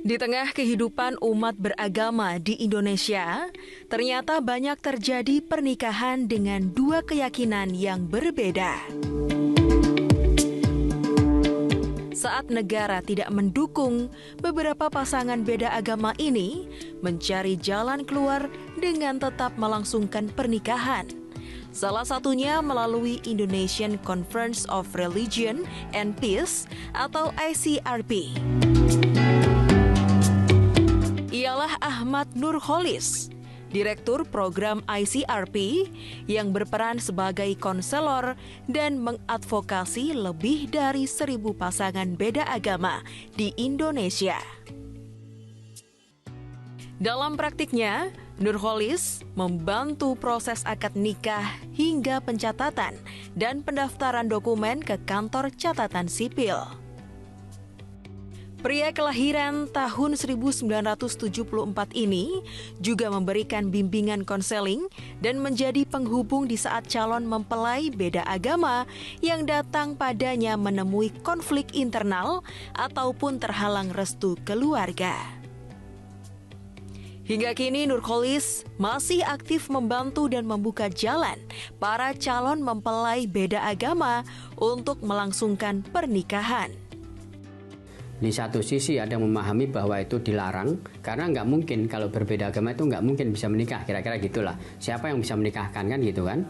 Di tengah kehidupan umat beragama di Indonesia, ternyata banyak terjadi pernikahan dengan dua keyakinan yang berbeda. Saat negara tidak mendukung, beberapa pasangan beda agama ini mencari jalan keluar dengan tetap melangsungkan pernikahan. Salah satunya melalui Indonesian Conference of Religion and Peace atau ICRP. Ialah Ahmad Nurholis, Direktur Program ICRP yang berperan sebagai konselor dan mengadvokasi lebih dari 1.000 pasangan beda agama di Indonesia. Dalam praktiknya, Nurholis membantu proses akad nikah hingga pencatatan dan pendaftaran dokumen ke kantor catatan sipil. Pria kelahiran tahun 1974 ini juga memberikan bimbingan konseling dan menjadi penghubung di saat calon mempelai beda agama yang datang padanya menemui konflik internal ataupun terhalang restu keluarga. Hingga kini Nurholis masih aktif membantu dan membuka jalan para calon mempelai beda agama untuk melangsungkan pernikahan. Di satu sisi ada yang memahami bahwa itu dilarang, karena nggak mungkin kalau berbeda agama itu nggak mungkin bisa menikah, kira-kira gitulah. Siapa yang bisa menikahkan kan gitu kan?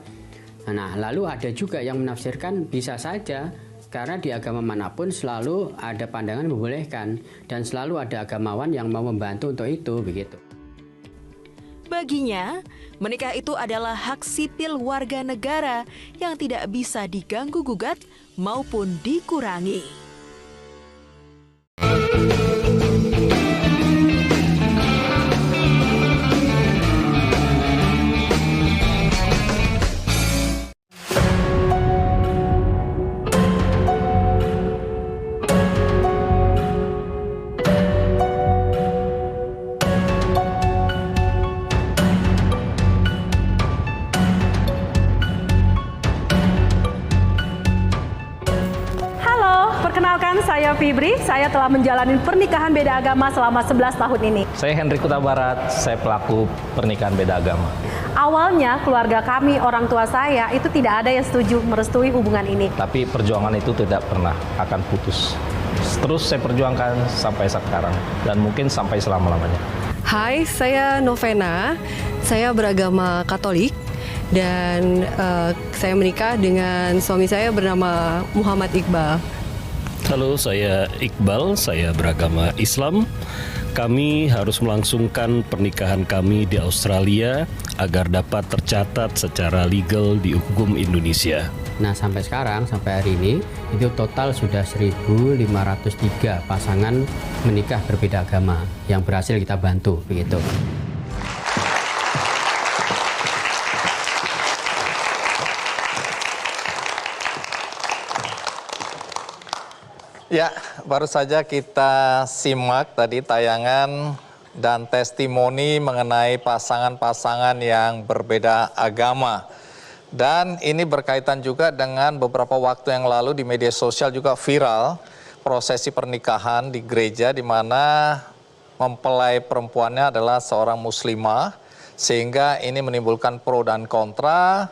Nah, lalu ada juga yang menafsirkan bisa saja, karena di agama manapun selalu ada pandangan membolehkan, dan selalu ada agamawan yang mau membantu untuk itu, begitu. Baginya, menikah itu adalah hak sipil warga negara yang tidak bisa diganggu-gugat maupun dikurangi. Perkenalkan, saya Fibri. Saya telah menjalani pernikahan beda agama selama 11 tahun ini. Saya Hendrik Kuta Barat, saya pelaku pernikahan beda agama. Awalnya keluarga kami, orang tua saya, itu tidak ada yang setuju merestui hubungan ini. Tapi perjuangan itu tidak pernah akan putus. Terus saya perjuangkan sampai sekarang dan mungkin sampai selama-lamanya. Hai, saya Novena. Saya beragama Katolik dan saya menikah dengan suami saya bernama Muhammad Iqbal. Halo, saya Iqbal, saya beragama Islam. Kami harus melangsungkan pernikahan kami di Australia agar dapat tercatat secara legal di hukum Indonesia. Nah, sampai sekarang, sampai hari ini, itu total sudah 1.503 pasangan menikah berbeda agama yang berhasil kita bantu, begitu. Ya, baru saja kita simak tadi tayangan dan testimoni mengenai pasangan-pasangan yang berbeda agama. Dan ini berkaitan juga dengan beberapa waktu yang lalu di media sosial juga viral prosesi pernikahan di gereja di mana mempelai perempuannya adalah seorang muslimah, sehingga ini menimbulkan pro dan kontra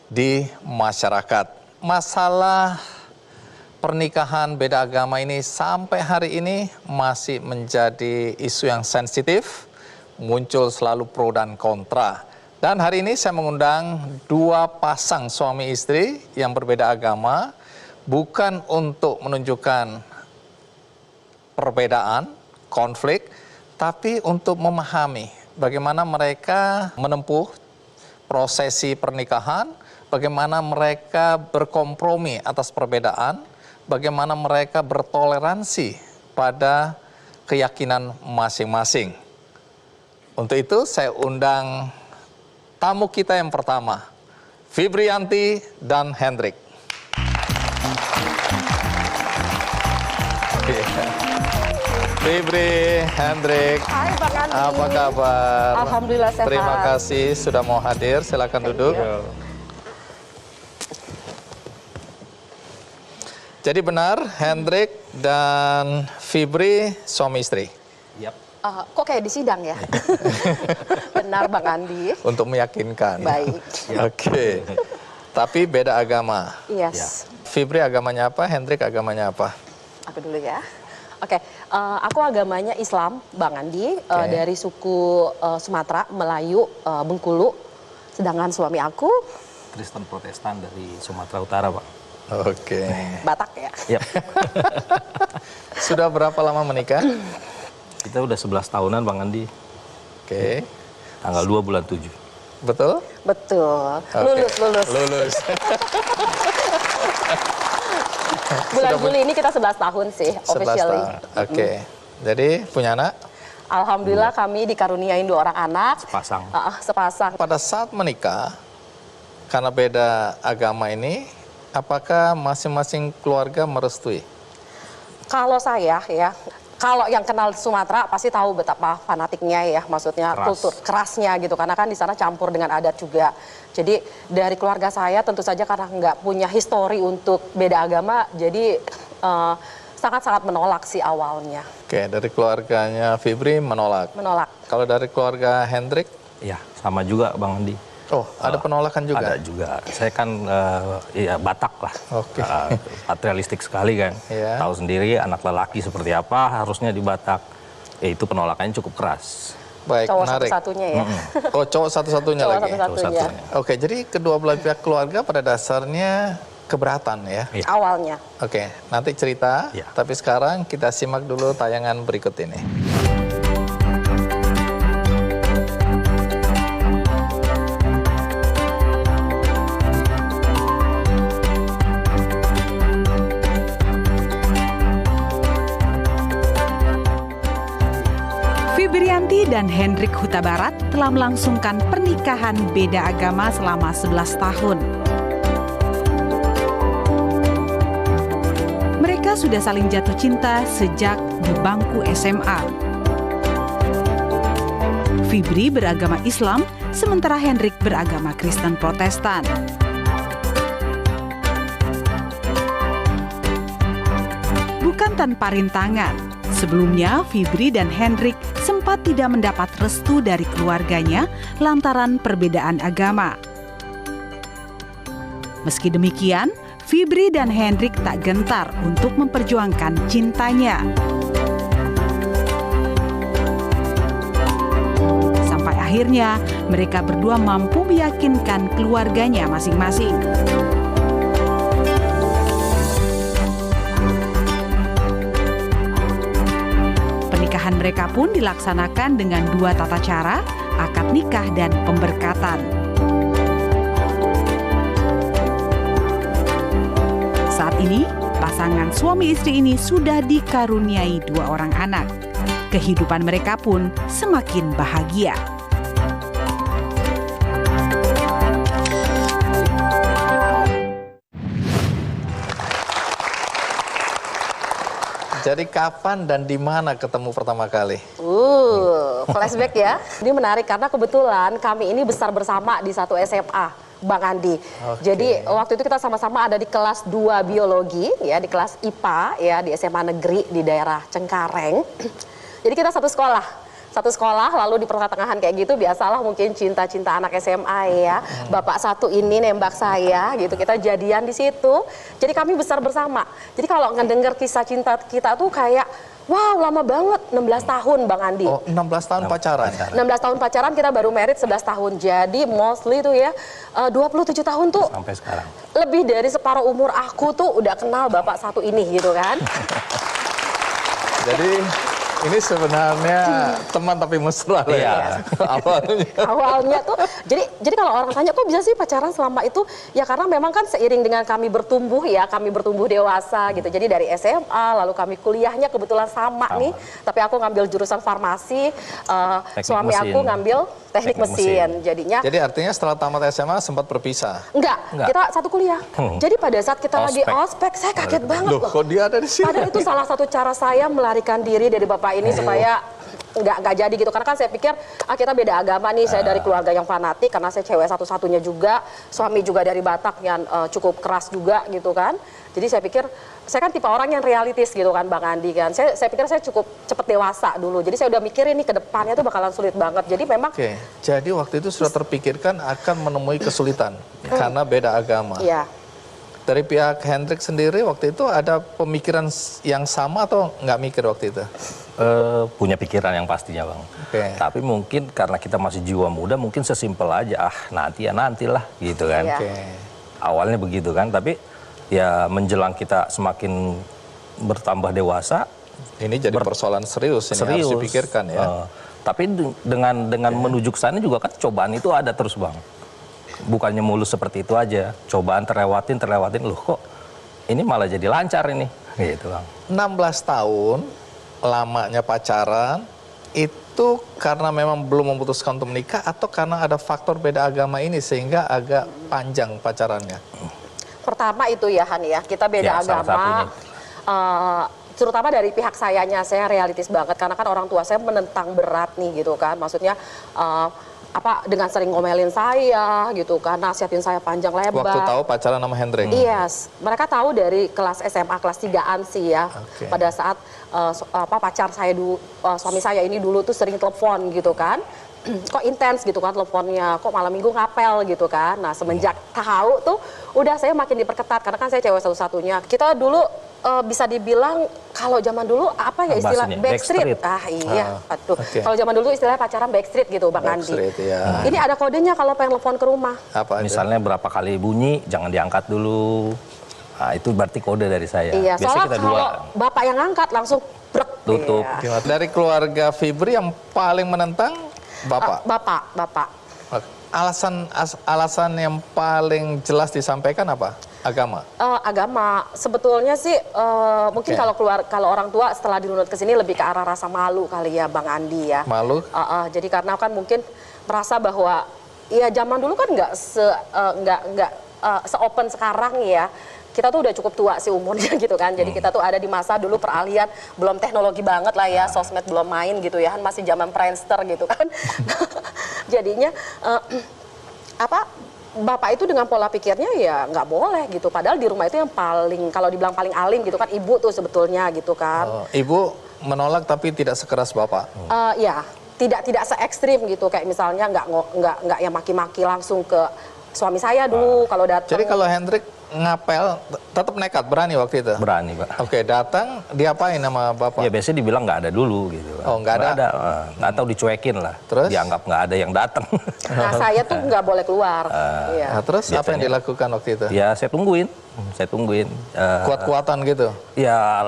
di masyarakat. Masalah pernikahan beda agama ini sampai hari ini masih menjadi isu yang sensitif, muncul selalu pro dan kontra. Dan hari ini saya mengundang dua pasang suami istri yang berbeda agama, bukan untuk menunjukkan perbedaan, konflik, tapi untuk memahami bagaimana mereka menempuh prosesi pernikahan, bagaimana mereka berkompromi atas perbedaan, bagaimana mereka bertoleransi pada keyakinan masing-masing. Untuk itu saya undang tamu kita yang pertama, Fibrianti dan Hendrik. Fibri, Hendrik, Hai Bang Andri. apa kabar? Alhamdulillah sehat. Terima kasih sudah mau hadir, silakan duduk. Jadi benar, Hendrik dan Fibri suami istri. Yap. Kok kayak di sidang ya? Benar Bang Andi. Untuk meyakinkan. Baik. Oke. Tapi beda agama. Yes. Fibri agamanya apa? Hendrik agamanya apa? Aku dulu ya. Oke, aku agamanya Islam, Bang Andi, dari suku Sumatera, Melayu, Bengkulu. Sedangkan suami aku Kristen Protestan dari Sumatera Utara, Pak. Oke. Batak ya. Yap. Sudah berapa lama menikah? Kita udah 11 tahunan, Bang Andi. Oke. Tanggal 2 bulan 7. Betul? Betul. Oke. Lulus. Bulan Juli ini kita 11 tahun sih, 11 officially. tahun. Oke. Jadi punya anak? Alhamdulillah kami dikaruniain 2 orang anak. Sepasang. Sepasang. Pada saat menikah, karena beda agama ini, apakah masing-masing keluarga merestui? Kalau saya ya, kalau yang kenal Sumatera pasti tahu betapa fanatiknya ya, maksudnya Keras. kultur kerasnya gitu, karena kan di sana campur dengan adat juga. Jadi dari keluarga saya tentu saja karena nggak punya histori untuk beda agama, jadi sangat-sangat menolak sih awalnya. Oke, dari keluarganya Fibri menolak. Menolak. Kalau dari keluarga Hendrik? Ya, sama juga, Bang Andi. Oh, ada penolakan juga? Ada juga. Saya kan ya Batak lah. Oke. Patrialistik sekali kan. Iya. Tahu sendiri anak lelaki seperti apa harusnya di Batak. Ya itu penolakannya cukup keras. Baik, Cowok menarik. satu-satunya ya. Oh, cowok satu-satunya Cowok lagi? satu-satunya. Oke, jadi kedua belah pihak keluarga pada dasarnya keberatan ya? Iya. Awalnya. Oke, nanti cerita. Iya. Tapi sekarang kita simak dulu tayangan berikut ini. Fibrianti dan Hendrik Huta Barat telah melangsungkan pernikahan beda agama selama 11 tahun. Mereka sudah saling jatuh cinta sejak di bangku SMA. Fibri beragama Islam, sementara Hendrik beragama Kristen Protestan. Bukan tanpa rintangan, sebelumnya Fibri dan Hendrik sempat tidak mendapat restu dari keluarganya lantaran perbedaan agama. Meski demikian, Fibri dan Hendrik tak gentar untuk memperjuangkan cintanya. Sampai akhirnya mereka berdua mampu meyakinkan keluarganya masing-masing. Pernikahan mereka pun dilaksanakan dengan 2 tata cara, akad nikah dan pemberkatan. Saat ini, pasangan suami istri ini sudah dikaruniai 2 orang anak. Kehidupan mereka pun semakin bahagia. Jadi kapan dan di mana ketemu pertama kali? Flashback ya. Ini menarik karena kebetulan kami ini besar bersama di satu SMA, Bang Andi. Jadi waktu itu kita sama-sama ada di kelas 2 biologi ya, di kelas IPA ya, di SMA negeri di daerah Cengkareng. Jadi kita satu sekolah lalu di pertengahan kayak gitu biasalah mungkin cinta-cinta anak SMA ya. Bapak satu ini nembak saya gitu, kita jadian di situ. Jadi kami besar bersama. Jadi kalau ngedenger kisah cinta kita tuh kayak wow, lama banget, 16 tahun Bang Andi. Oh, 16 tahun pacaran? 16 tahun pacaran, kita baru married 11 tahun. Jadi mostly tuh ya, 27 tahun tuh. Sampai sekarang. Lebih dari separuh umur aku tuh udah kenal bapak satu ini gitu kan. Jadi ini sebenarnya teman tapi mesra ya. Awalnya tuh, jadi kalau orang tanya kok bisa sih pacaran selama itu? Ya karena memang kan seiring dengan kami bertumbuh ya, kami bertumbuh dewasa gitu. Jadi dari SMA, lalu kami kuliahnya kebetulan sama nih. Tapi aku ngambil jurusan farmasi, suami mesin. aku ngambil teknik mesin. Jadi artinya setelah tamat SMA sempat berpisah? Enggak, kita satu kuliah. Jadi pada saat kita lagi ospek, saya kaget banget loh. Kok dia ada di sini? Padahal itu salah satu cara saya melarikan diri dari bapak ini supaya nggak jadi gitu, karena kan saya pikir kita beda agama nih, saya dari keluarga yang fanatik karena saya cewek satu-satunya juga, suami juga dari Batak yang cukup keras juga gitu kan. Jadi saya pikir saya kan tipe orang yang realistis gitu kan Bang Andi kan. Saya pikir saya cukup cepet dewasa dulu. Jadi saya udah mikirin nih ke depannya tuh bakalan sulit banget. Jadi memang Jadi waktu itu sudah terpikirkan akan menemui kesulitan karena beda agama. Iya. Dari pihak Hendrik sendiri waktu itu ada pemikiran yang sama atau nggak mikir waktu itu? Punya pikiran yang pastinya Bang. Tapi mungkin karena kita masih jiwa muda, mungkin sesimpel aja, nantilah gitu kan. Awalnya begitu kan, tapi ya menjelang kita semakin bertambah dewasa, ini jadi persoalan serius, ini harus dipikirkan ya. Tapi dengan menuju ke sana juga kan cobaan itu ada terus Bang. Bukannya mulus seperti itu aja, cobaan terlewatin, loh kok ini malah jadi lancar ini, gitu Bang. 16 tahun lamanya pacaran, itu karena memang belum memutuskan untuk menikah atau karena ada faktor beda agama ini sehingga agak panjang pacarannya? Pertama itu ya Han ya, kita beda agama, terutama dari pihak sayanya, saya realistis banget karena kan orang tua saya menentang berat nih gitu kan, maksudnya dengan sering ngomelin saya gitu kan, nasihatin saya panjang lebar. Waktu tahu pacaran sama Hendrik? Yes, mereka tahu dari kelas SMA kelas 3-an sih ya. Pada saat pacar saya dulu, suami saya ini dulu tuh sering telepon gitu kan. Kok intens gitu kan teleponnya, kok malam minggu ngapel gitu kan. Nah semenjak tahu tuh udah saya makin diperketat karena kan saya cewek satu-satunya. Kita dulu bisa dibilang kalau zaman dulu apa ya istilah backstreet. Kalau zaman dulu istilah pacaran backstreet gitu Bang Andi. Ya. Ini ada kodenya kalau pengen telepon ke rumah. Apa misalnya berapa kali bunyi jangan diangkat dulu. Nah, itu berarti kode dari saya. Iya, soalnya kalau bapak yang angkat langsung brek. Tutup. Iya. Dari keluarga Fibri yang paling menentang bapak? Bapak. Alasan yang paling jelas disampaikan apa? Agama? Agama. Sebetulnya sih mungkin kalau orang tua setelah dirunut ke sini lebih ke arah rasa malu kali ya Bang Andi ya. Malu? Jadi karena kan mungkin merasa bahwa ya zaman dulu kan nggak se-open sekarang ya. Kita tuh udah cukup tua sih umurnya gitu kan. Jadi kita tuh ada di masa dulu peralihan, belum teknologi banget lah ya, sosmed belum main gitu ya, masih zaman Friendster gitu kan. Jadinya bapak itu dengan pola pikirnya ya nggak boleh gitu. Padahal di rumah itu yang paling, kalau dibilang paling alim gitu kan, ibu tuh sebetulnya gitu kan. Ibu menolak tapi tidak sekeras bapak? Ya, tidak se ekstrim gitu. Kayak misalnya nggak yang maki-maki langsung ke suami saya dulu kalau datang. Jadi kalau Hendrik ngapel tetap nekat, berani waktu itu? Berani Pak. Oke, datang diapain sama bapak? Ya biasanya dibilang nggak ada dulu gitu. Oh, nggak ada? Atau dicuekin lah. Terus? Dianggap nggak ada yang datang. Nah saya tuh nggak boleh keluar. Nah, terus biasanya, apa yang dilakukan waktu itu? Ya saya tungguin. Kuat-kuatan gitu? Ya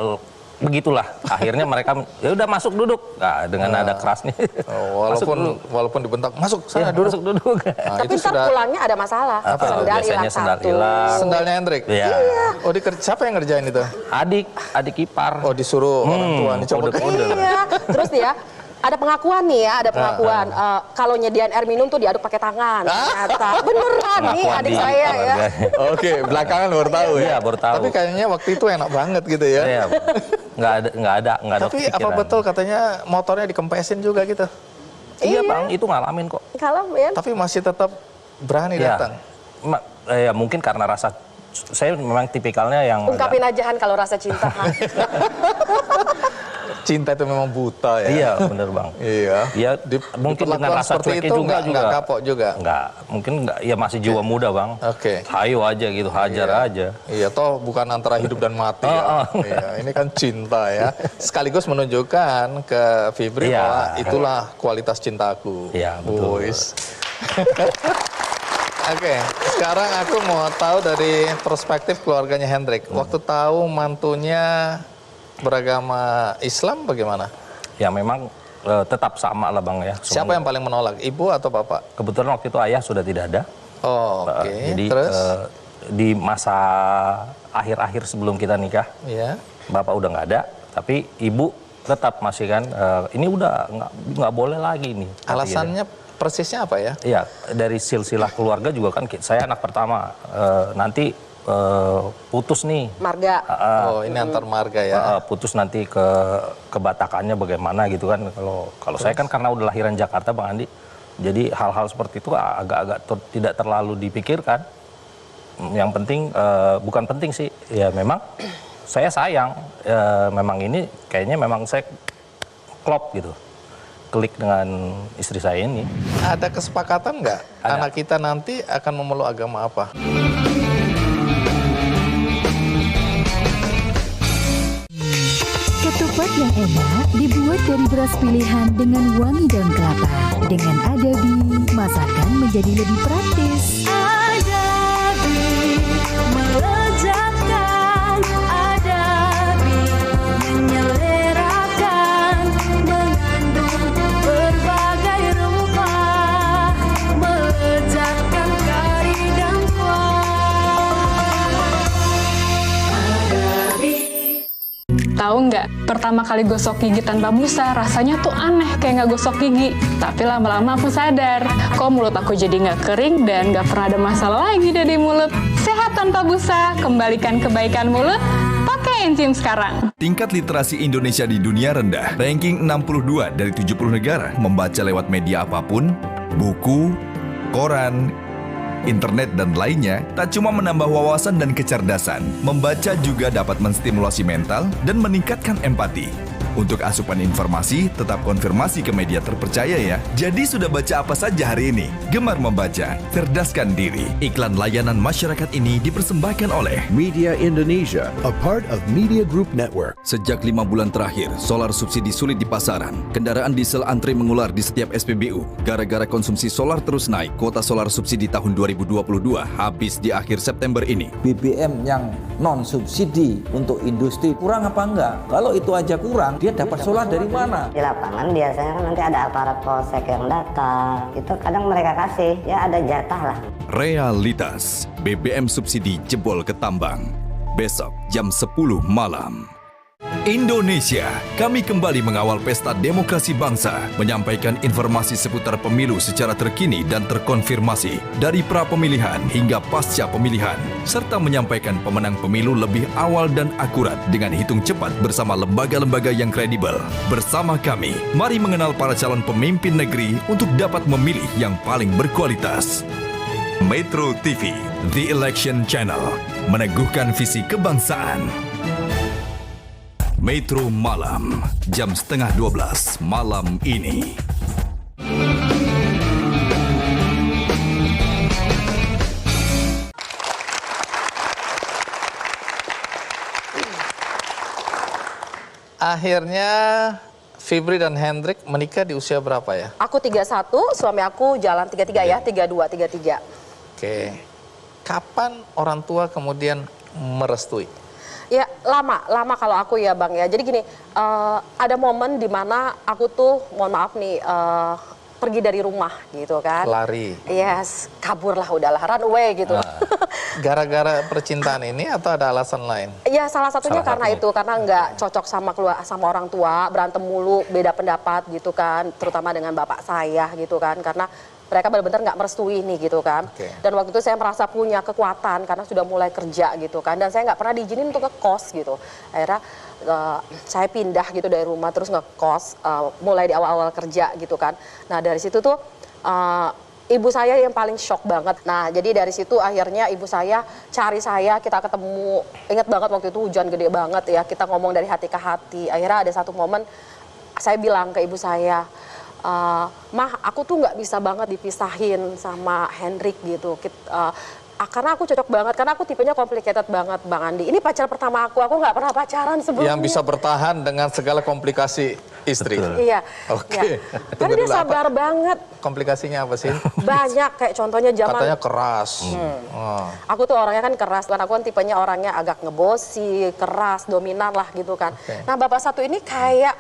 begitulah. Akhirnya mereka ya udah masuk duduk. Nah, dengan nada kerasnya. Walaupun dibentak masuk sana duduk. Masuk duduk. Nah, tapi ntar pulangnya ada masalah. Sendal hilang satu. Sendalnya Hendrik? Iya. Oh siapa yang ngerjain itu? Adik ipar. Oh disuruh orang tua nih coba. Iya. Terus ya. Ada pengakuan nih ya, kalau nyediain air minum tuh diaduk pakai tangan. Ternyata beneran nih adik saya ya. Oke, belakangan baru tahu ya. Iya, baru tahu. Tapi kayaknya waktu itu enak banget gitu ya. Iya. Nggak ada Tapi kepikiran. apa betul katanya motornya dikempesin juga gitu? Iya Bang, itu ngalamin kok. Ngalamin. Tapi masih tetap berani datang. Ya mungkin karena rasa saya memang tipikalnya yang ungkapin aja Han kalau rasa cinta. Cinta itu memang buta ya. Iya, bener Bang. Iya. Ya, mungkin dengan rasa cueknya juga nggak kapok juga. Nggak, mungkin nggak. Ya masih jiwa muda Bang. Oke. Hayo aja gitu, hajar aja. Iya, toh bukan antara hidup dan mati. Iya, ini kan cinta ya. Sekaligus menunjukkan ke Fibri bahwa itulah kualitas cintaku. Iya, betul. Oke, sekarang aku mau tahu dari perspektif keluarganya Hendrik. Waktu tahu mantunya beragama Islam bagaimana? Ya memang tetap sama lah Bang ya. Siapa yang paling menolak, ibu atau bapak? Kebetulan waktu itu ayah sudah tidak ada. Oke. Jadi terus di masa akhir-akhir sebelum kita nikah, bapak udah nggak ada, tapi ibu tetap masih kan. Ini udah nggak boleh lagi nih. Alasannya persisnya apa ya? Iya, dari silsilah keluarga juga kan saya anak pertama. Nanti putus nih. Marga. Oh, ini antar marga ya. Putus nanti ke Batakannya bagaimana gitu kan. Kalau saya kan karena udah lahiran Jakarta Bang Andi, jadi hal-hal seperti itu agak-agak tidak terlalu dipikirkan. Yang penting, bukan penting sih, ya memang saya sayang, memang ini kayaknya memang saya klop gitu, klik dengan istri saya ini. Ada kesepakatan nggak anak kita nanti akan memeluk agama apa? Ketupat yang enak dibuat dari beras pilihan dengan wangi daun kelapa. Dengan Adabi, masakan menjadi lebih praktis. Adabi melezatkan, Adabi menyelerakan, mengandung berbagai rempah, melezatkan kari dan kuah. Adabi. Tahu nggak, pertama kali gosok gigi tanpa busa, rasanya tuh aneh kayak nggak gosok gigi. Tapi lama-lama aku sadar, kok mulut aku jadi nggak kering dan nggak pernah ada masalah lagi dari mulut. Sehat tanpa busa, kembalikan kebaikan mulut, pakai enzim sekarang. Tingkat literasi Indonesia di dunia rendah, ranking 62 dari 70 negara, membaca lewat media apapun, buku, koran, internet, dan lainnya, tak cuma menambah wawasan dan kecerdasan, membaca juga dapat menstimulasi mental dan meningkatkan empati. Untuk asupan informasi, tetap konfirmasi ke media terpercaya ya. Jadi sudah baca apa saja hari ini? Gemar membaca, cerdaskan diri. Iklan layanan masyarakat ini dipersembahkan oleh Media Indonesia, a part of Media Group Network. Sejak 5 bulan terakhir, solar subsidi sulit di pasaran. Kendaraan diesel antri mengular di setiap SPBU. Gara-gara konsumsi solar terus naik, kuota solar subsidi tahun 2022 habis di akhir September ini. BBM yang non-subsidi untuk industri kurang apa enggak? Kalau itu aja kurang, dia dapat solar dari mana? Di lapangan biasanya kan nanti ada aparat polsek yang datang. Itu kadang mereka kasih, ya ada jatah lah. Realitas, BBM subsidi jebol ke tambang. Besok jam 10 malam. Indonesia, kami kembali mengawal pesta demokrasi bangsa, menyampaikan informasi seputar pemilu secara terkini dan terkonfirmasi dari pra-pemilihan hingga pasca pemilihan, serta menyampaikan pemenang pemilu lebih awal dan akurat dengan hitung cepat bersama lembaga-lembaga yang kredibel. Bersama kami, mari mengenal para calon pemimpin negeri untuk dapat memilih yang paling berkualitas. Metro TV, The Election Channel, meneguhkan visi kebangsaan. Metro Malam, jam 11:30 malam ini. Akhirnya Fibri dan Hendrik menikah di usia berapa ya? Aku 31, suami aku jalan 33 ya, 32, 33. Oke. Kapan orang tua kemudian merestui? Ya lama kalau aku ya Bang ya. Jadi gini, ada momen di mana aku tuh, mohon maaf nih, pergi dari rumah gitu kan. Lari. Yes, kabur lah udahlah, run away gitu. Gara-gara percintaan ini atau ada alasan lain? Ya salah satunya karena itu, karena nggak cocok sama orang tua, berantem mulu, beda pendapat gitu kan. Terutama dengan bapak saya gitu kan, karena mereka benar-benar nggak merestui nih gitu kan. Dan waktu itu saya merasa punya kekuatan karena sudah mulai kerja gitu kan. Dan saya nggak pernah diizinin untuk ngekos gitu. Akhirnya saya pindah gitu dari rumah terus ngekos mulai di awal-awal kerja gitu kan. Nah dari situ tuh ibu saya yang paling shock banget. Nah jadi dari situ akhirnya ibu saya cari saya, kita ketemu. Ingat banget waktu itu hujan gede banget ya. Kita ngomong dari hati ke hati. Akhirnya ada satu momen saya bilang ke ibu saya, Mah, aku tuh nggak bisa banget dipisahin sama Hendrik gitu. Karena aku cocok banget, karena aku tipenya complicated banget Bang Andi. Ini pacar pertama aku nggak pernah pacaran sebelumnya. Yang bisa bertahan dengan segala komplikasi istri. Betul. Iya. Oke. Karena dia sabar banget. Komplikasinya apa sih? Banyak, kayak contohnya zaman. Katanya keras. Aku tuh orangnya kan keras, karena aku kan tipenya orangnya agak ngebosi, keras, dominan lah gitu kan. Nah bapak satu ini kayak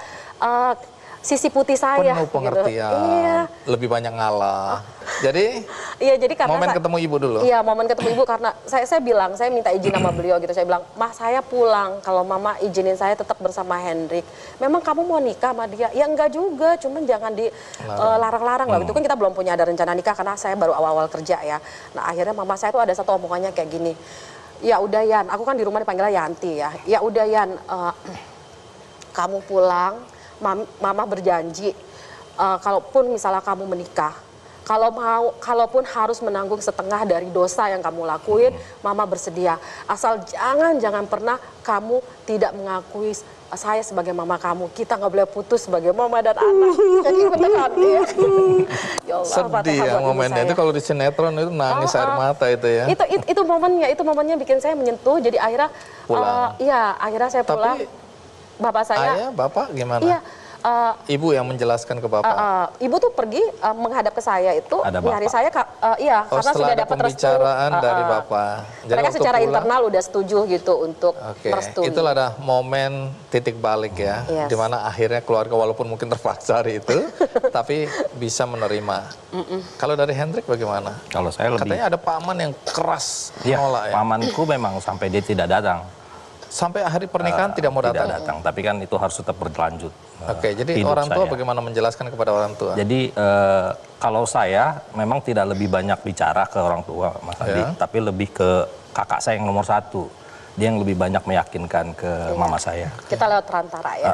sisi putih saya. Penuh pengertian, gitu. Iya. Lebih banyak ngalah. Jadi, iya, jadi karena momen ketemu ibu dulu? Iya, momen ketemu ibu karena saya bilang, saya minta izin sama beliau gitu. Saya bilang, Mah saya pulang, kalau mama izinin saya tetap bersama Hendrik. Memang kamu mau nikah sama dia? Ya enggak juga, cuman jangan dilarang-larang lah. Itu kan kita belum punya ada rencana nikah karena saya baru awal-awal kerja ya. Nah akhirnya mama saya tuh ada satu omongannya kayak gini, ya udah Yan, aku kan di rumah dipanggilnya Yanti ya. Ya udah Yan, kamu pulang, mama berjanji, kalaupun misalnya kamu menikah, kalaupun harus menanggung setengah dari dosa yang kamu lakuin, mama bersedia. Asal jangan pernah kamu tidak mengakui saya sebagai mama kamu. Kita nggak boleh putus sebagai mama dan anak. Jadi beneran ya. Ya Allah, sedih ya momennya itu, kalau di sinetron itu nangis air mata itu ya. Itu momennya bikin saya menyentuh. Jadi akhirnya akhirnya saya pulang. Bapak saya. Bapak gimana? Iya. Ibu yang menjelaskan ke Bapak. Ibu tuh pergi menghadap ke saya itu nyari saya karena sudah dapat restu pembicaraan dari Bapak. Jadi mereka secara internal udah setuju gitu untuk merestui. Itulah ada momen titik balik ya, di mana akhirnya keluarga walaupun mungkin terpaksa hari itu, tapi bisa menerima. Kalau dari Hendrik bagaimana? Kalau saya lebih, katanya ada paman yang keras menolak ya. Pamanku memang sampai dia tidak datang. Sampai hari pernikahan tidak mau datang? Tidak datang, tapi kan itu harus tetap berlanjut. Oke, jadi orang tua bagaimana menjelaskan kepada orang tua? Jadi kalau saya memang tidak lebih banyak bicara ke orang tua, Mas Andi, tapi lebih ke kakak saya yang nomor 1. Dia yang lebih banyak meyakinkan ke mama saya. Kita lewat perantara ya?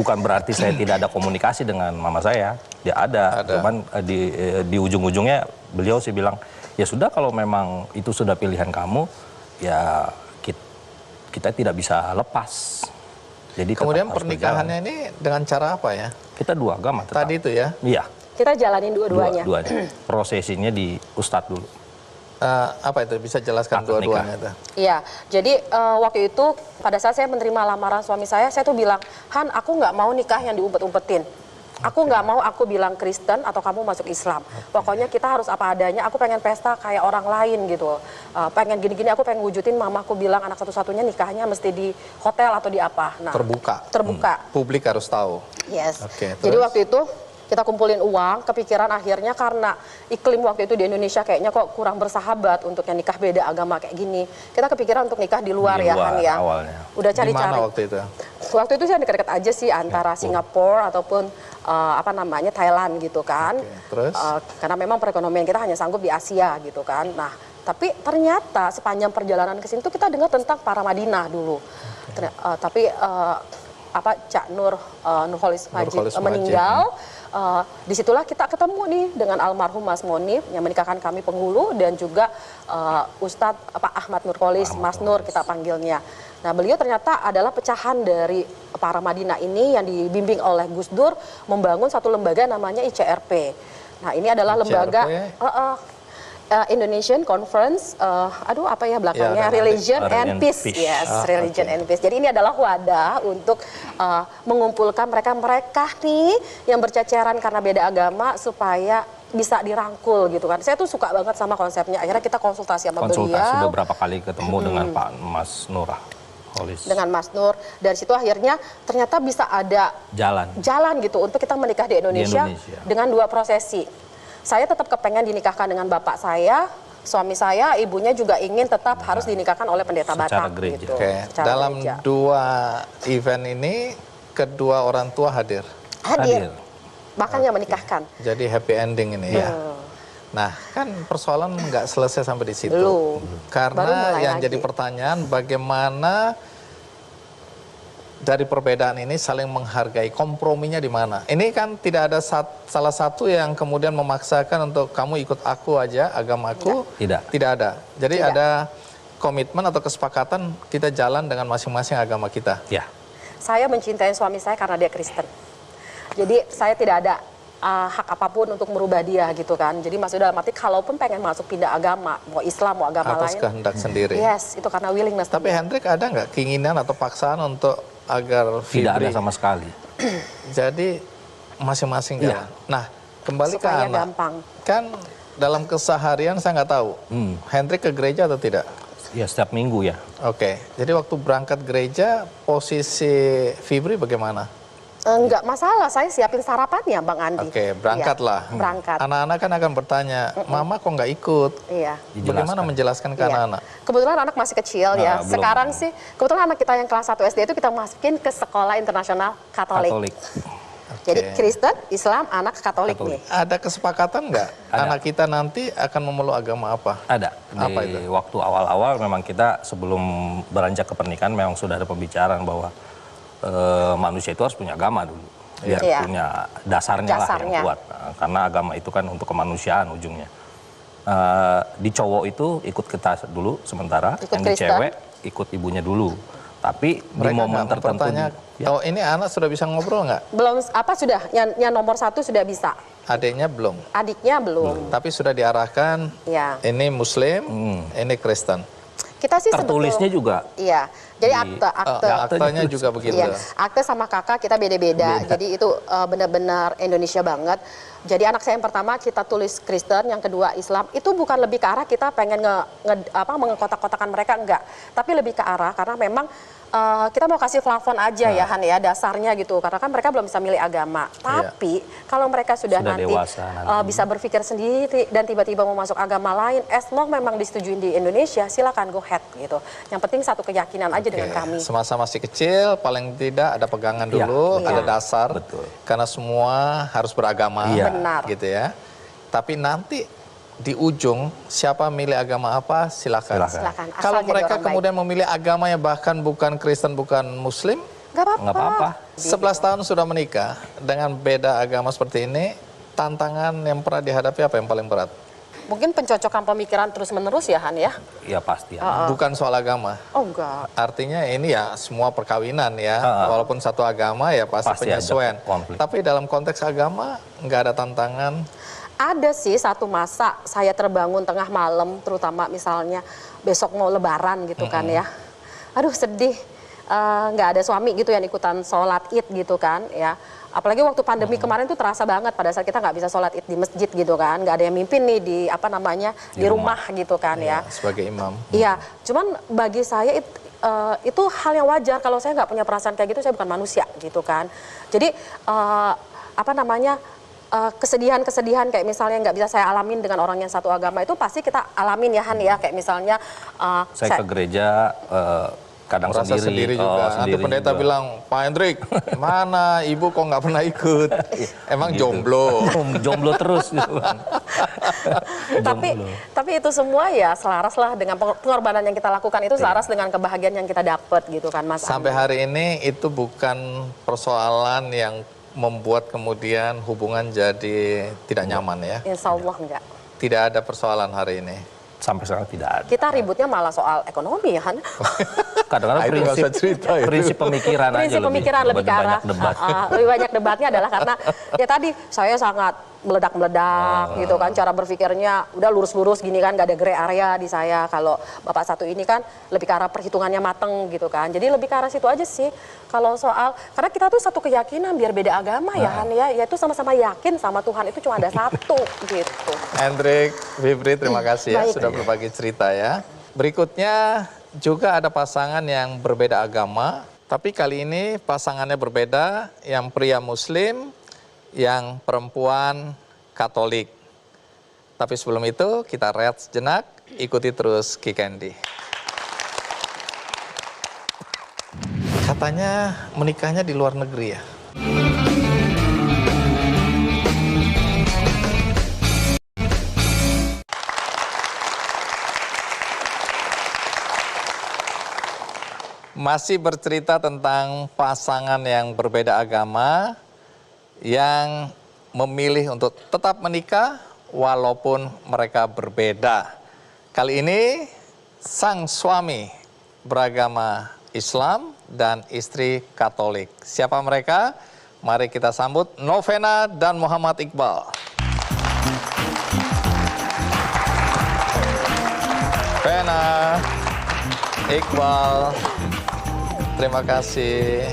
Bukan berarti saya tidak ada komunikasi dengan mama saya. Dia ada. Cuman di ujung-ujungnya beliau sih bilang, ya sudah kalau memang itu sudah pilihan kamu, ya kita tidak bisa lepas. Jadi kemudian pernikahannya ini dengan cara apa ya? Kita dua agama tetap. Tadi itu ya? Iya. Kita jalanin dua-duanya. Prosesinya di Ustadz dulu. Apa itu? Bisa jelaskan dua-duanya itu? Iya, jadi waktu itu pada saat saya menerima lamaran suami saya tuh bilang, Han, aku nggak mau nikah yang diumpet-umpetin. Aku nggak mau aku bilang Kristen atau kamu masuk Islam. Pokoknya kita harus apa adanya. Aku pengen pesta kayak orang lain gitu. Pengen gini-gini, aku pengen wujudin mamaku bilang anak satu-satunya nikahnya mesti di hotel atau di apa. Nah, terbuka. Publik harus tahu. Yes. Jadi waktu itu kita kumpulin uang, kepikiran akhirnya karena iklim waktu itu di Indonesia kayaknya kok kurang bersahabat untuk yang nikah beda agama kayak gini. Kita kepikiran untuk nikah di luar ya, Han ya. Awalnya. Udah cari-cari. Di mana waktu itu? Waktu itu saya dekat-dekat aja sih antara Singapura ataupun Thailand gitu kan. Terus? Karena memang perekonomian kita hanya sanggup di Asia gitu kan. Nah, tapi ternyata sepanjang perjalanan ke sini tuh kita dengar tentang para Madinah dulu. Tapi Cak Nurholis Majid meninggal. Disitulah kita ketemu nih dengan almarhum Mas Monif yang menikahkan kami penghulu dan juga Ustadz Ahmad Nurholis, Mas Nur kita panggilnya. Nah, beliau ternyata adalah pecahan dari para Madinah ini yang dibimbing oleh Gus Dur membangun satu lembaga namanya ICRP. Nah, ini adalah lembaga Indonesian Conference, belakangnya Religion and Peace. Yes, Religion and Peace. Jadi ini adalah wadah untuk mengumpulkan mereka nih yang berceceran karena beda agama supaya bisa dirangkul gitu kan. Saya tuh suka banget sama konsepnya. Akhirnya kita konsultasi sama beliau. Sudah berapa kali ketemu dengan Pak Mas Nur. Dengan Mas Nur. Dari situ akhirnya ternyata bisa ada jalan gitu untuk kita menikah di Indonesia dengan 2 prosesi. Saya tetap kepengen dinikahkan dengan bapak saya, suami saya, ibunya juga ingin tetap harus dinikahkan oleh pendeta Batak. Gitu. Dalam gereja. 2 event ini kedua orang tua hadir. Bahkan yang menikahkan. Jadi happy ending ini ya. Nah, kan persoalan nggak selesai sampai di situ. Karena yang jadi pertanyaan bagaimana dari perbedaan ini saling menghargai, komprominya di mana? Ini kan tidak ada salah satu yang kemudian memaksakan untuk kamu ikut aku aja, agamaku. Tidak ada. Jadi ada komitmen atau kesepakatan kita jalan dengan masing-masing agama kita. Ya. Saya mencintai suami saya karena dia Kristen. Jadi saya tidak ada hak apapun untuk merubah dia gitu kan. Jadi maksud dalam arti kalaupun pengen masuk pindah agama, mau Islam, mau agama lain. Atas kehendak sendiri. Yes, itu karena willingness. Tapi Hendrik ada nggak keinginan atau paksaan untuk agar Fibri? Tidak ada sama sekali. Jadi masing-masing jalan. Nah, kembali supaya ke anak. Gampang. Kan dalam keseharian saya nggak tahu. Hendrik ke gereja atau tidak? Ya, setiap minggu ya. Oke. Jadi waktu berangkat gereja, posisi Fibri bagaimana? Enggak masalah, saya siapin sarapannya Bang Andi. Oke, berangkatlah. Berangkat. Anak-anak kan akan bertanya, Mama kok nggak ikut? Iya. Bagaimana menjelaskan ke anak-anak? Kebetulan anak masih kecil ya. Sekarang kebetulan anak kita yang kelas 1 SD itu kita masukin ke sekolah internasional Katolik. Jadi Kristen, Islam, anak Katolik nih. Ada kesepakatan nggak anak kita nanti akan memeluk agama apa? Ada. Apa Di itu? waktu awal-awal memang kita sebelum beranjak ke pernikahan memang sudah ada pembicaraan bahwa manusia itu harus punya agama dulu. Biar punya dasarnya lah yang kuat. Nah, karena agama itu kan untuk kemanusiaan ujungnya. Di cowok itu ikut kita dulu sementara, yang di cewek ikut ibunya dulu. Tapi di momen tertentu. Oh, ini anak sudah bisa ngobrol nggak? Belum, sudah? Yang nomor 1 sudah bisa. Adiknya belum. Adiknya belum. Tapi sudah diarahkan. Ya. Ini Muslim, ini Kristen. Kita sih tertulisnya juga. Iya. Jadi aktenya juga begitu. Iya. Akte sama kakak kita beda-beda. Jadi itu benar-benar Indonesia banget. Jadi anak saya yang pertama kita tulis Kristen, yang kedua Islam. Itu bukan lebih ke arah kita pengen mengekotak-kotakan mereka, enggak. Tapi lebih ke arah karena memang kita mau kasih plafon aja ya Han ya, dasarnya gitu. Karena kan mereka belum bisa milih agama. Tapi kalau mereka sudah nanti bisa berpikir sendiri dan tiba-tiba mau masuk agama lain, as long memang disetujuin di Indonesia, silakan go ahead gitu. Yang penting satu keyakinan aja dengan kami. Semasa masih kecil, paling tidak ada pegangan dulu, ada dasar. Betul. Karena semua harus beragama, benar. Gitu ya. Tapi nanti di ujung siapa milih agama apa silakan. Kalau mereka kemudian memilih agama yang bahkan bukan Kristen, bukan Muslim, nggak apa-apa. 11 tahun sudah menikah dengan beda agama seperti ini, tantangan yang pernah dihadapi apa yang paling berat? Mungkin pencocokan pemikiran terus-menerus ya Han ya? Iya pasti. Bukan soal agama. Oh enggak. Artinya ini ya semua perkawinan ya, walaupun satu agama ya pasti penyesuaian. Tapi dalam konteks agama nggak ada tantangan. Ada sih satu masa saya terbangun tengah malam, terutama misalnya besok mau lebaran gitu kan ya. Aduh sedih, nggak ada suami gitu yang ikutan sholat id gitu kan ya. Apalagi waktu pandemi kemarin tuh terasa banget pada saat kita nggak bisa sholat id di masjid gitu kan. Nggak ada yang mimpin nih di di rumah gitu kan ya. Sebagai imam. Iya, cuman bagi saya itu hal yang wajar. Kalau saya nggak punya perasaan kayak gitu, saya bukan manusia gitu kan. Jadi kesedihan-kesedihan kayak misalnya nggak bisa saya alamin dengan orang yang satu agama itu pasti kita alamin ya Han ya, kayak misalnya saya ke gereja kadang sendiri juga. Nanti pendeta bilang, Pak Hendrik, mana ibu kok nggak pernah ikut? Emang gitu. Jomblo terus gitu. Tapi itu semua ya selaras lah dengan pengorbanan yang kita lakukan, itu selaras dengan kebahagiaan yang kita dapat gitu kan Mas. Sampai hari ini itu bukan persoalan yang membuat kemudian hubungan jadi tidak nyaman ya? Insya Allah enggak. Tidak ada persoalan hari ini? Sampai sekarang tidak ada. Kita ributnya malah soal ekonomi ya kan? Kadang-kadang prinsip pemikiran aja prinsip pemikiran lebih ke arah lebih banyak debatnya adalah karena ya tadi saya sangat meledak-meledak gitu kan, cara berpikirnya udah lurus-lurus gini kan, gak ada gray area di saya. Kalau Bapak satu ini kan lebih ke arah perhitungannya mateng gitu kan, jadi lebih ke arah situ aja sih. Kalau soal, karena kita tuh satu keyakinan biar beda agama ya Han ya, yaitu sama-sama yakin sama Tuhan itu cuma ada satu gitu. Hendrik, Fibri, terima kasih ya sudah berbagi cerita ya. Berikutnya juga ada pasangan yang berbeda agama, tapi kali ini pasangannya berbeda, yang pria Muslim, yang perempuan Katolik. Tapi sebelum itu kita rehat sejenak, ikuti terus Ki Candy. Katanya menikahnya di luar negeri ya? Masih bercerita tentang pasangan yang berbeda agama, yang memilih untuk tetap menikah walaupun mereka berbeda. Kali ini sang suami beragama Islam dan istri Katolik. Siapa mereka? Mari kita sambut Novena dan Muhammad Iqbal. Novena, Iqbal, terima kasih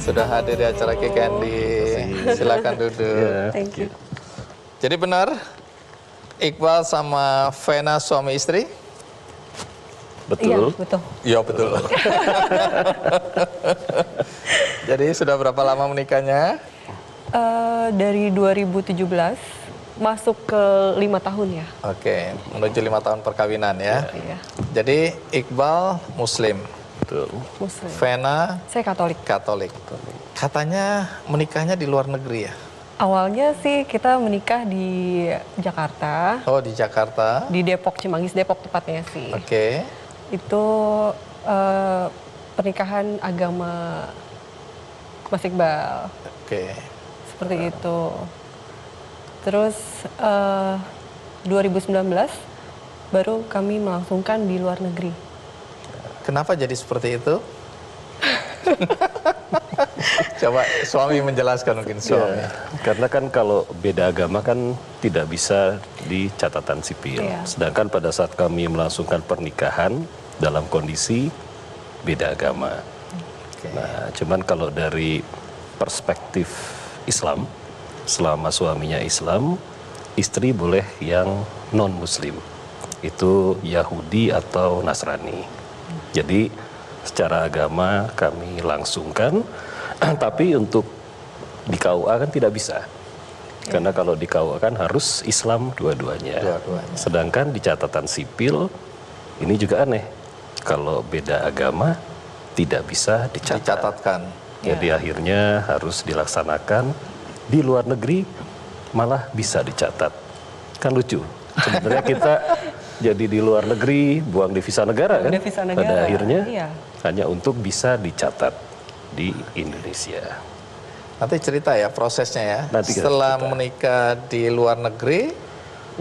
sudah hadir di acara Ki Candy. Silakan duduk. Thank you. Jadi benar, Iqbal sama Vena suami istri? Betul. Iya, betul. Iya, betul. Jadi sudah berapa lama menikahnya? Dari 2017 masuk ke 5 tahun ya. Oke, menuju 5 tahun perkawinan ya. Iya. Jadi Iqbal Muslim. Muslim. Vena? Saya Katolik. Katolik. Katanya menikahnya di luar negeri ya? Awalnya sih kita menikah di Jakarta. Oh, di Jakarta. Di Depok, Cimanggis, Depok tepatnya sih. Oke. Itu pernikahan agama Mas Iqbal. Oke. Seperti itu. Terus 2019 baru kami melangsungkan di luar negeri. Kenapa jadi seperti itu? Coba suami menjelaskan mungkin suami. Ya, karena kan kalau beda agama kan tidak bisa di catatan sipil. Iya. Sedangkan pada saat kami melangsungkan pernikahan dalam kondisi beda agama. Nah, cuman kalau dari perspektif Islam, selama suaminya Islam, istri boleh yang non-Muslim. Itu Yahudi atau Nasrani. Jadi secara agama kami langsungkan, tapi untuk di KUA kan tidak bisa. Karena kalau di KUA kan harus Islam dua-duanya. Sedangkan di catatan sipil ini juga aneh. Kalau beda agama tidak bisa dicatatkan. Jadi akhirnya harus dilaksanakan di luar negeri, malah bisa dicatat. Kan lucu. Sebenarnya kita jadi di luar negeri buang devisa negara kan? Devisa negara. Pada akhirnya Iya. hanya untuk bisa dicatat di Indonesia. Nanti cerita ya prosesnya ya. Nanti kita Setelah cerita. menikah di luar negeri,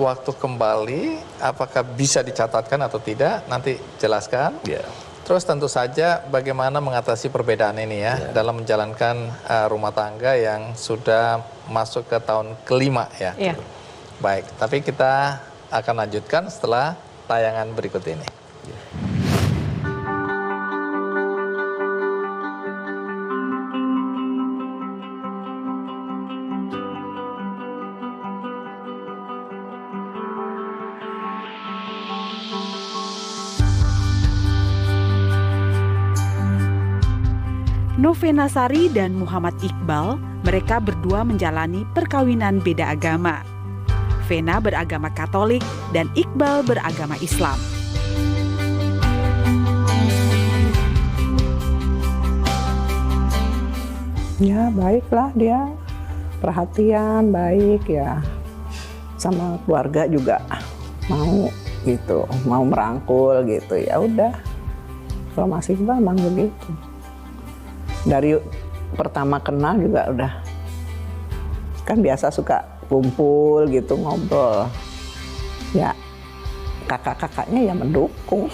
waktu kembali apakah bisa dicatatkan atau tidak? Nanti jelaskan. Ya. Terus tentu saja bagaimana mengatasi perbedaan ini ya dalam menjalankan rumah tangga yang sudah masuk ke tahun kelima ya. Iya. Baik, tapi kita akan lanjutkan setelah tayangan berikut ini. Novena Sari dan Muhammad Iqbal, mereka berdua menjalani perkawinan beda agama. Vena beragama Katolik dan Iqbal beragama Islam. Ya baiklah dia, perhatian, baik ya. Sama keluarga juga mau gitu, mau merangkul gitu, ya udah. Kalau Mas Iqbal memang begitu. Dari pertama kenal juga udah, kan biasa suka kumpul gitu, ngobrol. Ya kakak-kakaknya ya mendukung.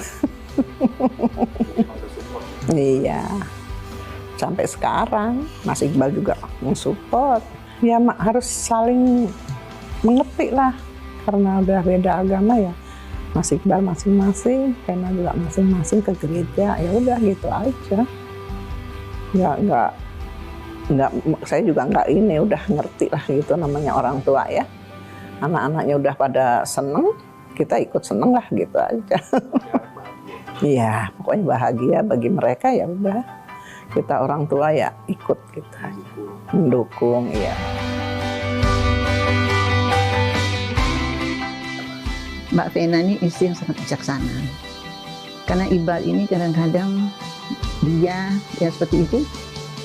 Iya. Sampai sekarang Mas Iqbal juga mensupport. Ya harus saling mengerti lah, karena udah beda agama ya. Mas Iqbal masing-masing, Vena juga masing-masing ke gereja, ya udah gitu aja. Ya nggak, saya juga nggak ini, udah ngerti lah gitu namanya orang tua ya. Anak-anaknya udah pada seneng, kita ikut seneng lah gitu aja. Iya, pokoknya bahagia bagi mereka ya udah. Kita orang tua ya ikut kita, mendukung ya. Mbak Vena ini istri yang sangat bijaksana. Karena Iqbal ini kadang-kadang dia ya seperti itu,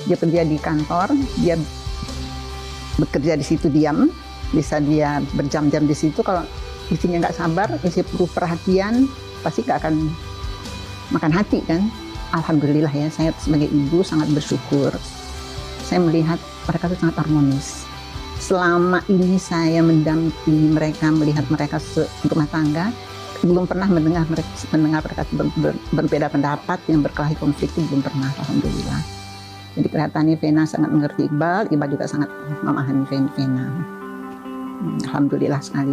dia kerja di kantor, dia bekerja di situ diam, bisa dia berjam-jam di situ. Kalau istrinya nggak sabar, istri perlu perhatian, pasti nggak akan makan hati kan. Alhamdulillah ya, saya sebagai ibu sangat bersyukur. Saya melihat mereka itu sangat harmonis. Selama ini saya mendampingi mereka, melihat mereka rumah tangga, belum pernah mendengar mereka berbeda pendapat yang berkelahi konflik, itu belum pernah, alhamdulillah. Jadi kelihatannya Vena sangat mengerti Iqbal, Iqbal juga sangat memahami Vena. Alhamdulillah sekali.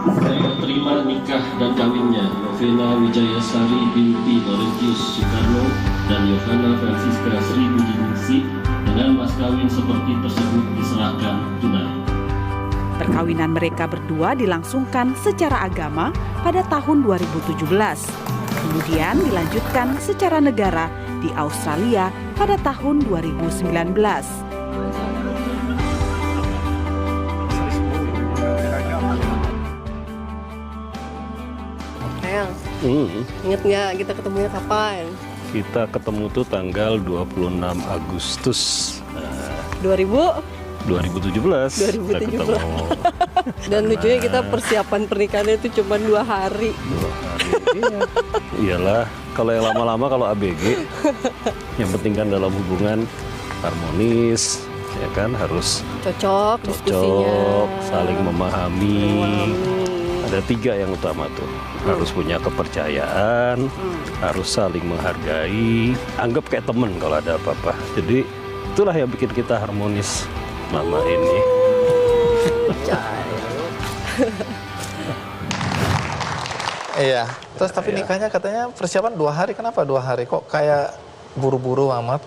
Saya terima nikah dan kawinnya Novena Wijayasari binti Laurentius Soekarno dan Yohana Francisca Sri Budiningsih dengan mas kawin seperti tersebut diserahkan tunai. Perkawinan mereka berdua dilangsungkan secara agama pada tahun 2017. Kemudian dilanjutkan secara negara di Australia pada tahun 2019. Ingat nggak kita ketemunya kapan? Kita ketemu tuh tanggal 26 Agustus 2017. 2017. Dan lucunya kita persiapan pernikahannya itu cuma 2 hari. 2 hari. Iya. Iyalah, kalau yang lama-lama kalau ABG, yang penting kan dalam hubungan harmonis, ya kan harus Cocok diskusinya. saling memahami. Ada 3 yang utama tuh. Harus punya kepercayaan, harus saling menghargai, anggap kayak temen kalau ada apa-apa. Jadi itulah yang bikin kita harmonis selama ini. Iya, terus tapi nikahnya katanya persiapan 2 hari, kenapa 2 hari? Kok kayak buru-buru amat?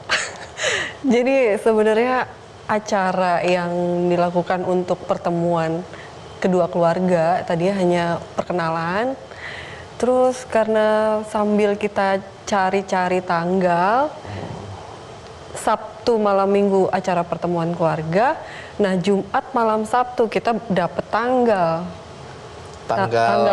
Jadi sebenarnya acara yang dilakukan untuk pertemuan kedua keluarga tadinya hanya perkenalan. Terus karena sambil kita cari-cari tanggal, Sabtu malam Minggu acara pertemuan keluarga. Nah, Jumat malam Sabtu kita dapet tanggal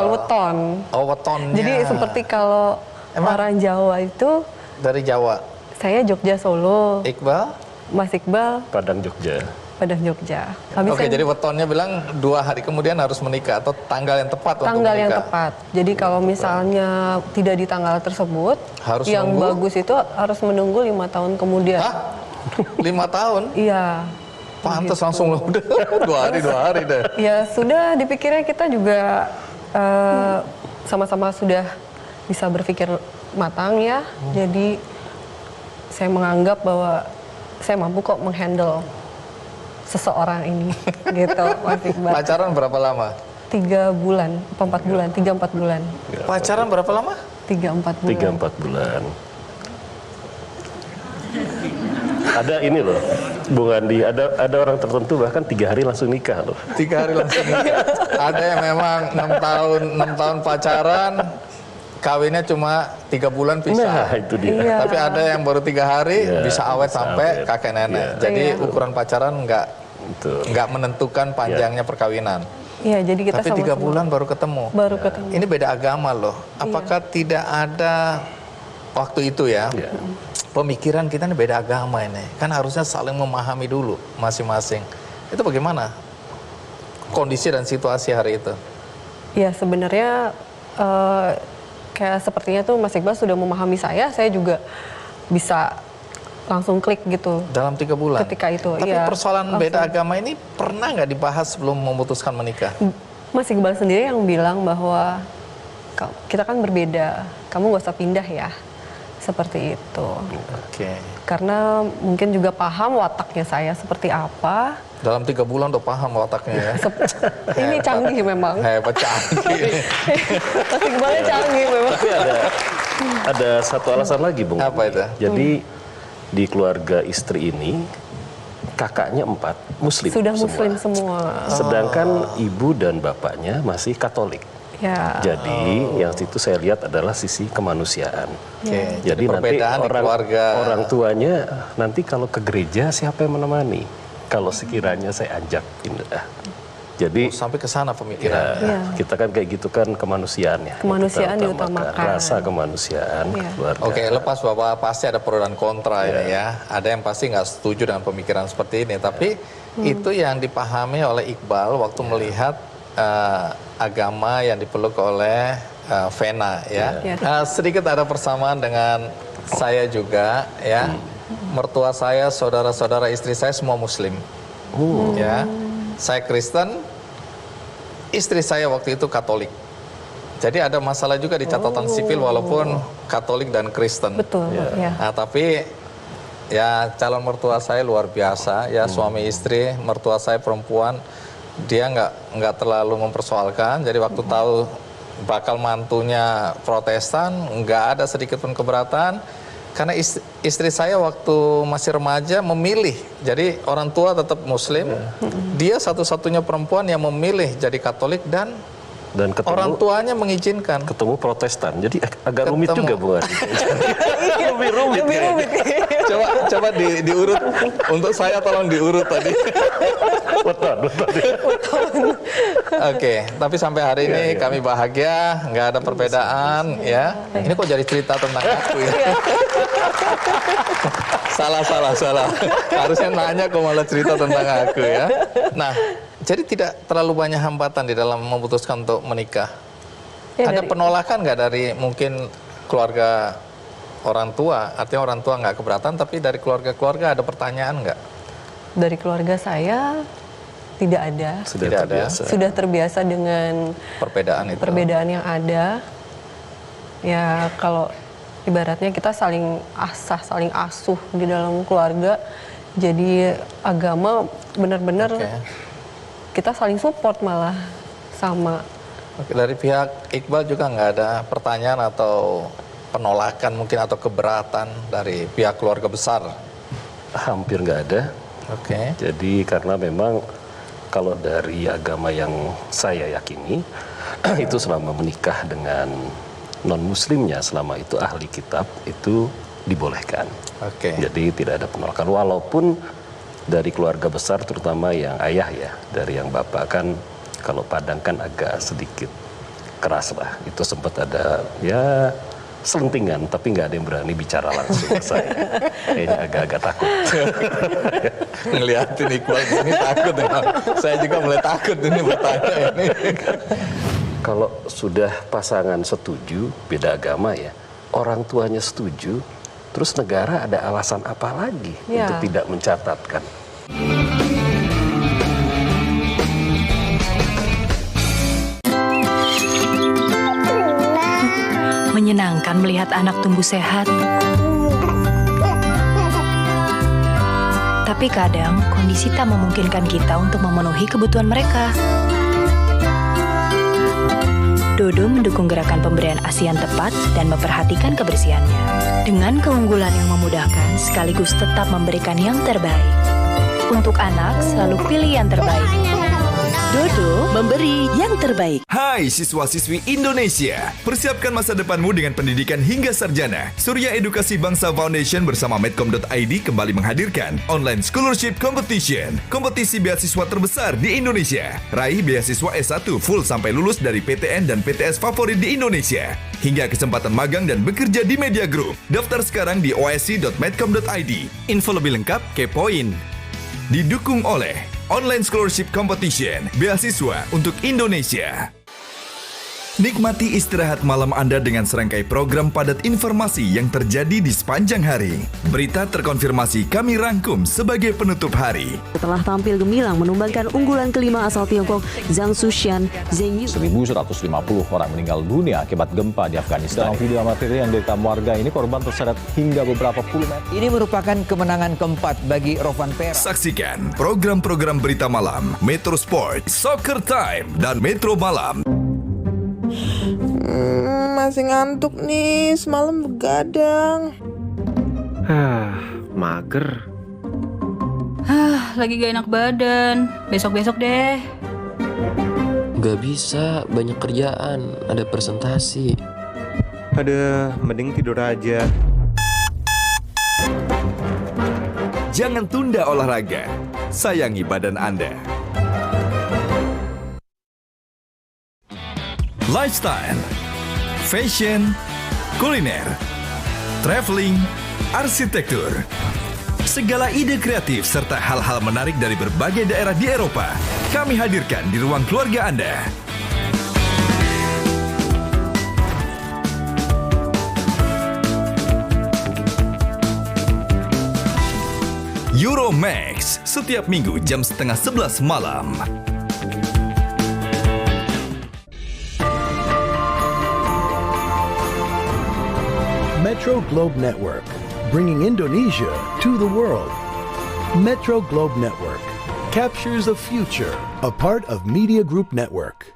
weton. Oh, wetonnya. Jadi seperti kalau orang Jawa itu dari Jawa. Saya Jogja Solo. Iqbal? Mas Iqbal Padang Jogja. Padang Jogja. Oke, jadi wetonnya bilang 2 hari kemudian harus menikah atau tanggal yang tepat untuk menikah? Tanggal yang tepat. Jadi kalau misalnya tidak di tanggal tersebut, harus yang nunggu? bagus itu harus menunggu 5 tahun kemudian. 5 tahun? Iya. Pantes langsung loh, udah 2 hari deh. Ya sudah, dipikirnya kita juga sama-sama sudah bisa berpikir matang ya. Jadi saya menganggap bahwa saya mampu kok menghandle seseorang ini gitu, Mas Iqbal. Pacaran berapa lama? 3 bulan, 4 bulan, 3-4 bulan. Pacaran berapa lama? 3-4 bulan. 3-4 bulan. Ada ini loh, Bung Andi, ada orang tertentu bahkan 3 hari langsung nikah loh. 3 hari langsung nikah. Ada yang memang 6 tahun pacaran, kawinnya cuma 3 bulan pisah. Nah, itu dia. Iya. Tapi ada yang baru 3 hari bisa awet sampai kakek nenek. Jadi ukuran pacaran nggak menentukan panjangnya perkawinan. Iya, jadi kita tapi 3 bulan baru ketemu. Baru ketemu. Ini beda agama loh. Apakah tidak ada waktu itu ya? Pemikiran kita ini beda agama ini. Kan harusnya saling memahami dulu masing-masing. Itu bagaimana kondisi dan situasi hari itu? Ya sebenarnya kayak sepertinya tuh Mas Iqbal sudah memahami saya juga bisa langsung klik gitu. Dalam 3 bulan? Ketika itu, tapi ya. Persoalan beda agama ini pernah nggak dibahas sebelum memutuskan menikah? Mas Iqbal sendiri yang bilang bahwa kita kan berbeda, kamu gak usah pindah ya. Seperti itu. Oke. Karena mungkin juga paham wataknya saya seperti apa. Dalam 3 bulan udah paham wataknya ya. Ini canggih memang. Hebat, canggih. Mas Iqbalnya canggih memang. Tapi ada satu alasan lagi, Bung. Apa itu? Jadi di keluarga istri ini kakaknya 4 muslim. Sudah muslim semua. Sedangkan ibu dan bapaknya masih Katolik. Ya. Jadi yang situ saya lihat adalah sisi kemanusiaan. Oke, jadi nanti keluarga. orang tuanya nanti kalau ke gereja siapa yang menemani? Kalau sekiranya saya ajak pindah. Jadi sampai ke sana pemikiran. Ya, kita kan kayak gitu kan kemanusiaan ya. Kemanusiaan diutamakan. Rasa kemanusiaan keluarga. Oke, lepas bahwa pasti ada pro dan kontra ini ya. Ada yang pasti nggak setuju dengan pemikiran seperti ini. Tapi itu yang dipahami oleh Iqbal waktu melihat agama yang dipeluk oleh Vena ya. Sedikit ada persamaan dengan saya juga ya. Mertua saya, saudara-saudara istri saya semua muslim. Ya. Saya Kristen, istri saya waktu itu Katolik. Jadi ada masalah juga di catatan sipil walaupun Katolik dan Kristen. Betul. Ya. Nah, tapi ya calon mertua saya luar biasa ya, suami istri, mertua saya perempuan. Dia nggak terlalu mempersoalkan. Jadi waktu tahu bakal mantunya Protestan, nggak ada sedikit pun keberatan. Karena istri saya waktu masih remaja memilih. Jadi orang tua tetap Muslim. Dia satu-satunya perempuan yang memilih jadi Katolik dan orang tuanya mengizinkan. Ketemu Protestan. Jadi agak rumit juga, Bu. Lebih rumit. Coba diurut. Untuk saya tolong diurut tadi. Betul. Oke, tapi sampai hari ini kami bahagia, nggak ada perbedaan ya. Ini kok jadi cerita tentang aku ya. Salah. Harusnya nanya kok malah cerita tentang aku ya. Nah, jadi tidak terlalu banyak hambatan di dalam memutuskan untuk menikah. Ya, ada penolakan nggak dari mungkin keluarga orang tua? Artinya orang tua nggak keberatan, tapi dari keluarga-keluarga ada pertanyaan nggak? Dari keluarga saya tidak ada. Sudah terbiasa dengan perbedaan yang ada. Ya kalau ibaratnya kita saling asuh di dalam keluarga. Jadi agama benar-benar kita saling support malah sama. Oke, dari pihak Iqbal juga nggak ada pertanyaan atau penolakan mungkin atau keberatan dari pihak keluarga besar? Hampir nggak ada. Oke. Jadi karena memang kalau dari agama yang saya yakini itu selama menikah dengan non-muslimnya, selama itu ahli kitab, itu dibolehkan. Oke. Jadi tidak ada penolakan, walaupun dari keluarga besar terutama yang ayah ya, dari yang bapak kan kalau Padang kan agak sedikit keras lah. Itu sempat ada ya selentingan, tapi nggak ada yang berani bicara langsung ke saya. Kayaknya agak-agak takut. Ngeliatin Iqbal ini takut. Saya juga mulai takut ini bertanya ini. Kalau sudah pasangan setuju, beda agama ya, orang tuanya setuju, terus negara ada alasan apa lagi untuk tidak mencatatkan? Menyenangkan melihat anak tumbuh sehat. Tapi kadang kondisi tak memungkinkan kita untuk memenuhi kebutuhan mereka. Dodo mendukung gerakan pemberian ASI yang tepat dan memperhatikan kebersihannya. Dengan keunggulan yang memudahkan sekaligus tetap memberikan yang terbaik. Untuk anak, selalu pilih yang terbaik. Dodo memberi yang terbaik. Hai siswa-siswi Indonesia, persiapkan masa depanmu dengan pendidikan hingga sarjana. Surya Edukasi Bangsa Foundation bersama Medcom.id kembali menghadirkan Online Scholarship Competition, kompetisi beasiswa terbesar di Indonesia. Raih beasiswa S1 full sampai lulus dari PTN dan PTS favorit di Indonesia. Hingga kesempatan magang dan bekerja di Media Group. Daftar sekarang di osc.medcom.id. Info lebih lengkap kepoin. Didukung oleh Online Scholarship Competition, beasiswa untuk Indonesia. Nikmati istirahat malam Anda dengan serangkai program padat informasi yang terjadi di sepanjang hari. Berita terkonfirmasi kami rangkum sebagai penutup hari. Setelah tampil gemilang menumbangkan unggulan kelima asal Tiongkok, Zhang Sushan, Zheng Yu. 1.150 orang meninggal dunia akibat gempa di Afghanistan. Dalam video amatir yang direkam warga ini, korban terseret hingga beberapa puluh meter. Ini merupakan kemenangan keempat bagi Rovan Perak. Saksikan program-program berita malam, Metro Sport, Soccer Time, dan Metro Malam. Masih ngantuk nih, semalam begadang. Mager. Lagi gak enak badan. Besok-besok deh. Gak bisa, banyak kerjaan, ada presentasi. Mending tidur aja. Jangan tunda olahraga. Sayangi badan Anda. Lifestyle, fashion, kuliner, traveling, arsitektur. Segala ide kreatif serta hal-hal menarik dari berbagai daerah di Eropa kami hadirkan di ruang keluarga Anda. Euromax setiap minggu jam 10:30 malam. Metro Globe Network, bringing Indonesia to the world. Metro Globe Network captures the future, a part of Media Group Network.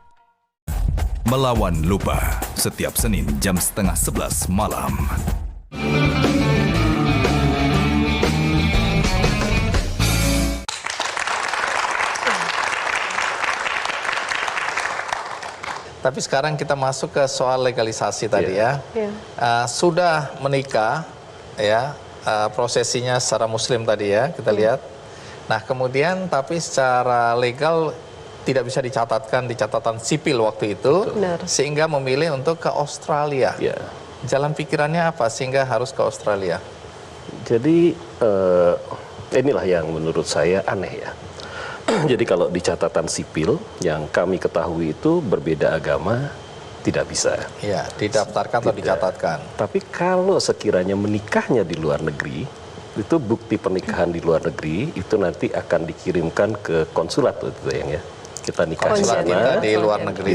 Melawan Lupa, setiap Senin jam 10:30 malam. Tapi sekarang kita masuk ke soal legalisasi tadi ya. Sudah menikah ya, prosesinya secara muslim tadi ya, kita lihat. Nah kemudian tapi secara legal tidak bisa dicatatkan di catatan sipil waktu itu. Benar. Sehingga memilih untuk ke Australia. Jalan pikirannya apa sehingga harus ke Australia? Jadi inilah yang menurut saya aneh ya. Jadi kalau di catatan sipil yang kami ketahui itu berbeda agama tidak bisa. Ya, didaftarkan atau dicatatkan. Tapi kalau sekiranya menikahnya di luar negeri, itu bukti pernikahan di luar negeri itu nanti akan dikirimkan ke konsulat itu yang ya. Kita nikah di sana di luar negeri,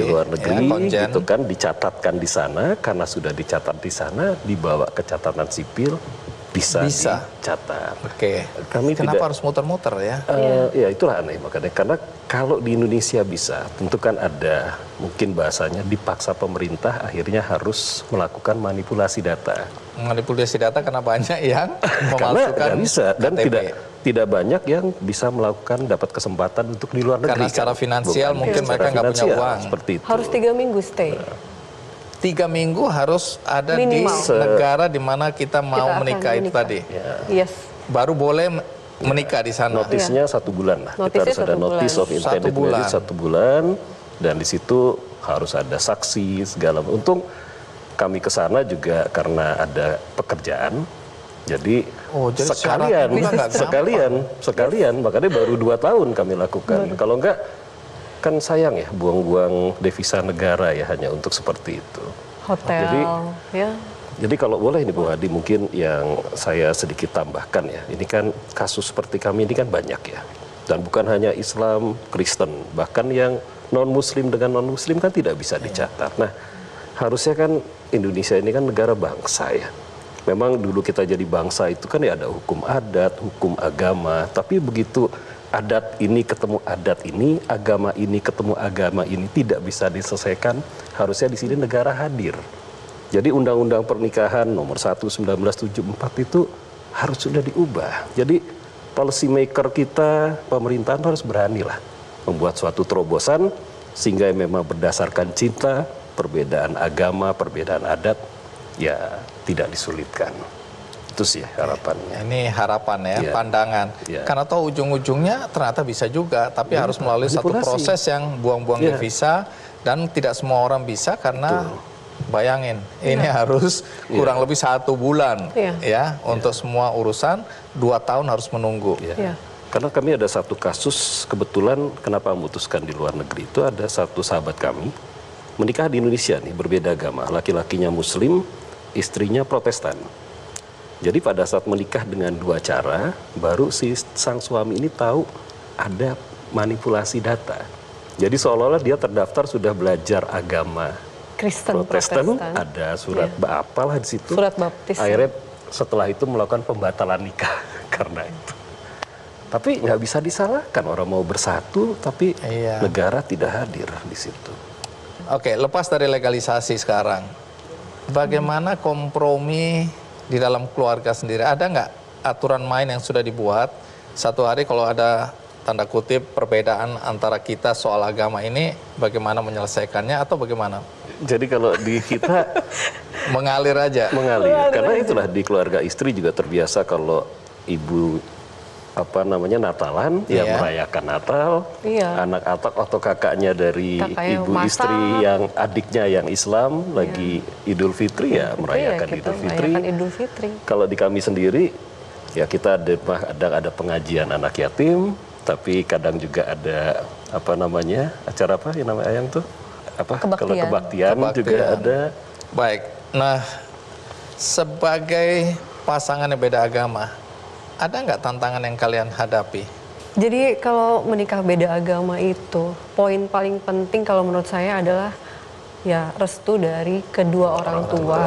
ya, itu kan dicatatkan di sana, karena sudah dicatat di sana dibawa ke catatan sipil bisa. Dicatat. Oke. Kami kenapa harus muter-muter ya? Ya itulah aneh makanya, karena kalau di Indonesia bisa, tentu kan ada mungkin bahasanya dipaksa pemerintah akhirnya harus melakukan manipulasi data. Manipulasi data karena banyak yang memalsukan. Karena bisa dan KTP. tidak banyak yang bisa melakukan dapat kesempatan untuk di luar negeri. Karena secara finansial mungkin mereka nggak punya uang. Seperti itu. Harus 3 minggu stay. 3 minggu harus ada minimal di negara di mana kita mau menikah itu tadi. Yes. Baru boleh menikah di sana. Notisnya 1 bulan lah. Kita harus ada notice of intended marriage 1 bulan, dan di situ harus ada saksi segala. Untung kami ke sana juga karena ada pekerjaan. Jadi sekalian makanya baru 2 tahun kami lakukan. Kalau enggak kan sayang ya buang-buang devisa negara ya hanya untuk seperti itu. Hotel. Jadi kalau boleh nih Bu Hadi, mungkin yang saya sedikit tambahkan ya. Ini kan kasus seperti kami ini kan banyak ya. Dan bukan hanya Islam, Kristen, bahkan yang non-Muslim dengan non-Muslim kan tidak bisa dicatat. Nah, harusnya kan Indonesia ini kan negara bangsa ya. Memang dulu kita jadi bangsa itu kan ya ada hukum adat, hukum agama, tapi begitu adat ini ketemu adat ini, agama ini ketemu agama ini tidak bisa diselesaikan, harusnya di sini negara hadir. Jadi Undang-Undang Pernikahan nomor 1 1974 itu harus sudah diubah. Jadi policy maker kita, pemerintahan harus beranilah membuat suatu terobosan sehingga memang berdasarkan cinta, perbedaan agama, perbedaan adat ya tidak disulitkan. Itu sih harapannya. Ini harapan ya, pandangan. Karena tahu ujung-ujungnya ternyata bisa juga, tapi harus melalui satu proses yang buang-buang devisa, dan tidak semua orang bisa karena bayangin, ini harus kurang lebih 1 bulan ya untuk semua urusan, 2 tahun harus menunggu. Karena kami ada satu kasus, kebetulan kenapa memutuskan di luar negeri itu ada satu sahabat kami menikah di Indonesia nih, berbeda agama, laki-lakinya Muslim, istrinya Protestan. Jadi pada saat menikah dengan 2 cara, baru si sang suami ini tahu ada manipulasi data. Jadi seolah-olah dia terdaftar sudah belajar agama Kristen, Protestan, ada surat apalah di situ. Surat baptis. Akhirnya setelah itu melakukan pembatalan nikah karena itu. Tapi nggak bisa disalahkan, orang mau bersatu, tapi negara tidak hadir di situ. Oke, lepas dari legalisasi sekarang, bagaimana kompromi di dalam keluarga sendiri? Ada nggak aturan main yang sudah dibuat? Satu hari kalau ada tanda kutip perbedaan antara kita soal agama ini, bagaimana menyelesaikannya atau bagaimana? Jadi kalau di kita mengalir aja. Mengalir, karena itulah di keluarga istri juga terbiasa kalau ibu Natalan, merayakan Natal, anak atau kakaknya dari ibu istri yang adiknya yang Islam lagi Idul Fitri merayakan Idul Fitri. Kalau di kami sendiri ya kita ada pengajian anak yatim, tapi kadang juga ada acara apa yang namanya yang tuh kalau kebaktian juga ada. Baik. Nah, sebagai pasangan yang beda agama, ada nggak tantangan yang kalian hadapi? Jadi kalau menikah beda agama itu, poin paling penting kalau menurut saya adalah ya restu dari kedua orang tua.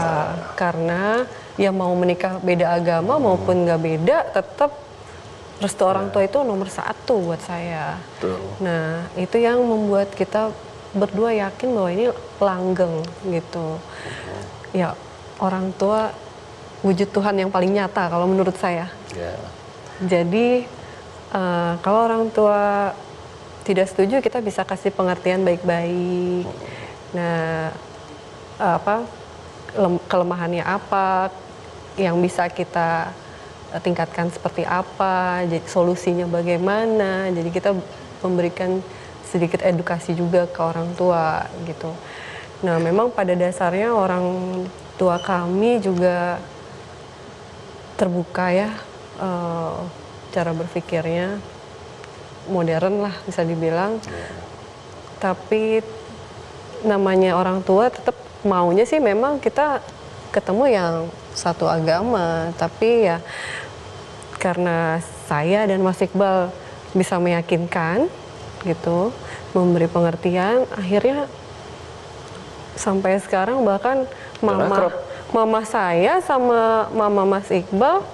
Karena ya mau menikah beda agama maupun nggak beda, tetap restu orang tua itu nomor 1 buat saya. Nah, itu yang membuat kita berdua yakin bahwa ini langgeng gitu. Ya, orang tua wujud Tuhan yang paling nyata kalau menurut saya. Jadi kalau orang tua tidak setuju, kita bisa kasih pengertian baik-baik. Nah, kelemahannya apa, yang bisa kita tingkatkan seperti apa, jadi solusinya bagaimana. Jadi kita memberikan sedikit edukasi juga ke orang tua gitu. Nah, memang pada dasarnya orang tua kami juga terbuka ya, cara berpikirnya modern lah bisa dibilang. Tapi namanya orang tua tetap maunya sih memang kita ketemu yang satu agama. Tapi ya karena saya dan Mas Iqbal bisa meyakinkan gitu, memberi pengertian, akhirnya sampai sekarang bahkan mama saya sama mama Mas Iqbal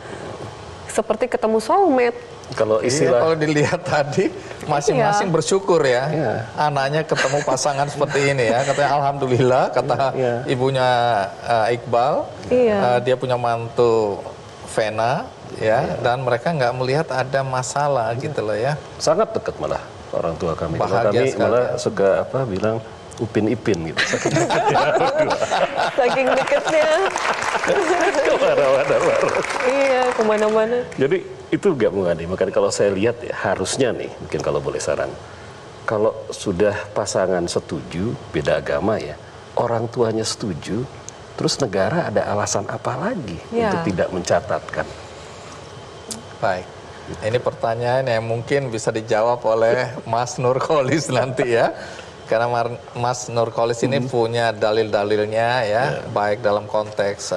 seperti ketemu soulmate. Kalau kalau dilihat tadi masing-masing bersyukur ya, anaknya ketemu pasangan seperti ini ya. Katanya alhamdulillah, kata ibunya Iqbal, dia punya mantu Vena ya, dan mereka nggak melihat ada masalah gitu loh ya. Sangat dekat malah orang tua kami. Bahagia Kami malah suka bilang Upin Ipin gitu. Saking deketnya. Kemana-mana. Iya, kemana-mana. Jadi itu gak mengadi. Makanya kalau saya lihat ya, harusnya nih, mungkin kalau boleh saran, kalau sudah pasangan setuju, beda agama ya, orang tuanya setuju, terus negara ada alasan apa lagi untuk tidak mencatatkan? Baik. Ini pertanyaan yang mungkin bisa dijawab oleh Mas Nurkolis nanti ya. Karena Mas Nurkolis ini punya dalil-dalilnya ya, baik dalam konteks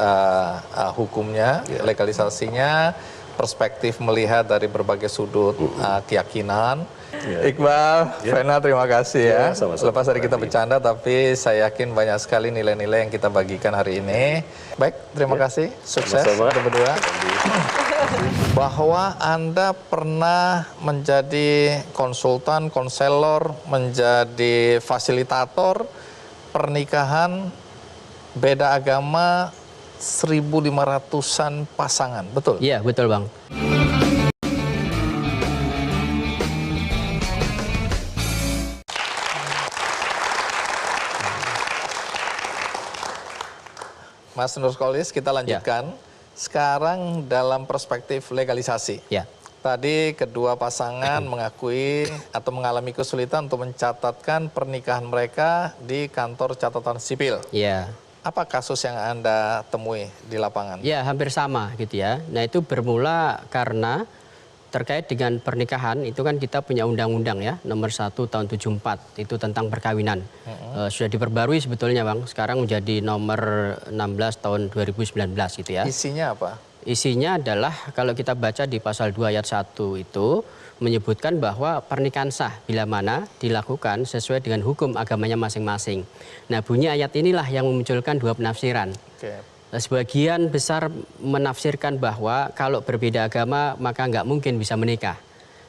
hukumnya, legalisasinya, perspektif melihat dari berbagai sudut keyakinan. Iqbal, Vena, terima kasih ya. Lepas dari kita bercanda, tapi saya yakin banyak sekali nilai-nilai yang kita bagikan hari ini. Baik, terima kasih. Sukses untuk berdua. Bahwa Anda pernah menjadi konsultan, konselor, menjadi fasilitator pernikahan beda agama 1.500-an pasangan, betul? Iya, betul Bang. Mas Nurkolis, kita lanjutkan. Sekarang dalam perspektif legalisasi. Tadi kedua pasangan mengakui atau mengalami kesulitan untuk mencatatkan pernikahan mereka di kantor catatan sipil. Apa kasus yang Anda temui di lapangan? Ya, hampir sama gitu ya. Nah, itu bermula karena terkait dengan pernikahan, itu kan kita punya undang-undang ya, nomor 1 tahun 74, itu tentang perkawinan. Sudah diperbarui sebetulnya Bang, sekarang menjadi nomor 16 tahun 2019 gitu ya. Isinya apa? Isinya adalah kalau kita baca di pasal 2 ayat 1 itu menyebutkan bahwa pernikahan sah bila mana dilakukan sesuai dengan hukum agamanya masing-masing. Nah, bunyi ayat inilah yang memunculkan dua penafsiran. Sebagian besar menafsirkan bahwa kalau berbeda agama maka nggak mungkin bisa menikah.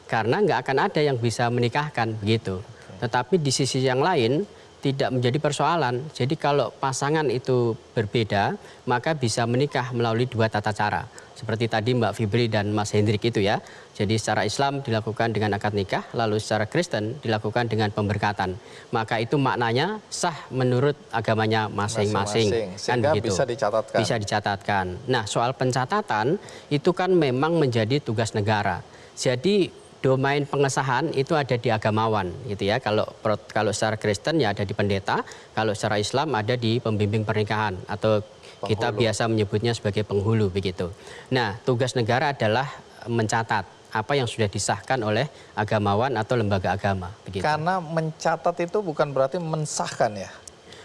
Karena nggak akan ada yang bisa menikahkan begitu. Tetapi di sisi yang lain tidak menjadi persoalan. Jadi kalau pasangan itu berbeda maka bisa menikah melalui dua tata cara. Seperti tadi Mbak Fibri dan Mas Hendrik itu ya. Jadi secara Islam dilakukan dengan akad nikah, lalu secara Kristen dilakukan dengan pemberkatan. Maka itu maknanya sah menurut agamanya masing-masing. Kan begitu. Bisa dicatatkan. Bisa dicatatkan. Nah, soal pencatatan itu kan memang menjadi tugas negara. Jadi domain pengesahan itu ada di agamawan gitu ya. Kalau secara Kristen ya ada di pendeta, kalau secara Islam ada di pembimbing pernikahan atau kita biasa menyebutnya sebagai penghulu begitu. Nah, tugas negara adalah mencatat apa yang sudah disahkan oleh agamawan atau lembaga agama begitu. Karena mencatat itu bukan berarti mensahkan ya?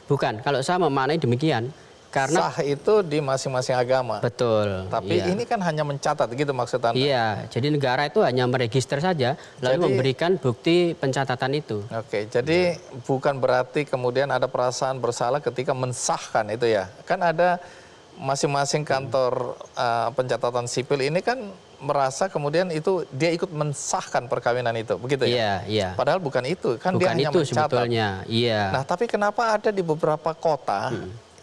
Bukan, kalau saya memaknai demikian. Karena sah itu di masing-masing agama. Betul. Tapi ini kan hanya mencatat gitu maksud Anda? Iya, jadi negara itu hanya meregister saja, lalu memberikan bukti pencatatan itu. Oke, jadi bukan berarti kemudian ada perasaan bersalah ketika mensahkan itu ya. Kan ada masing-masing kantor pencatatan sipil ini kan merasa kemudian itu dia ikut mensahkan perkawinan itu, begitu ya? Iya. Padahal bukan itu, kan bukan dia hanya itu mencatat. Sebetulnya, iya. Nah, tapi kenapa ada di beberapa kota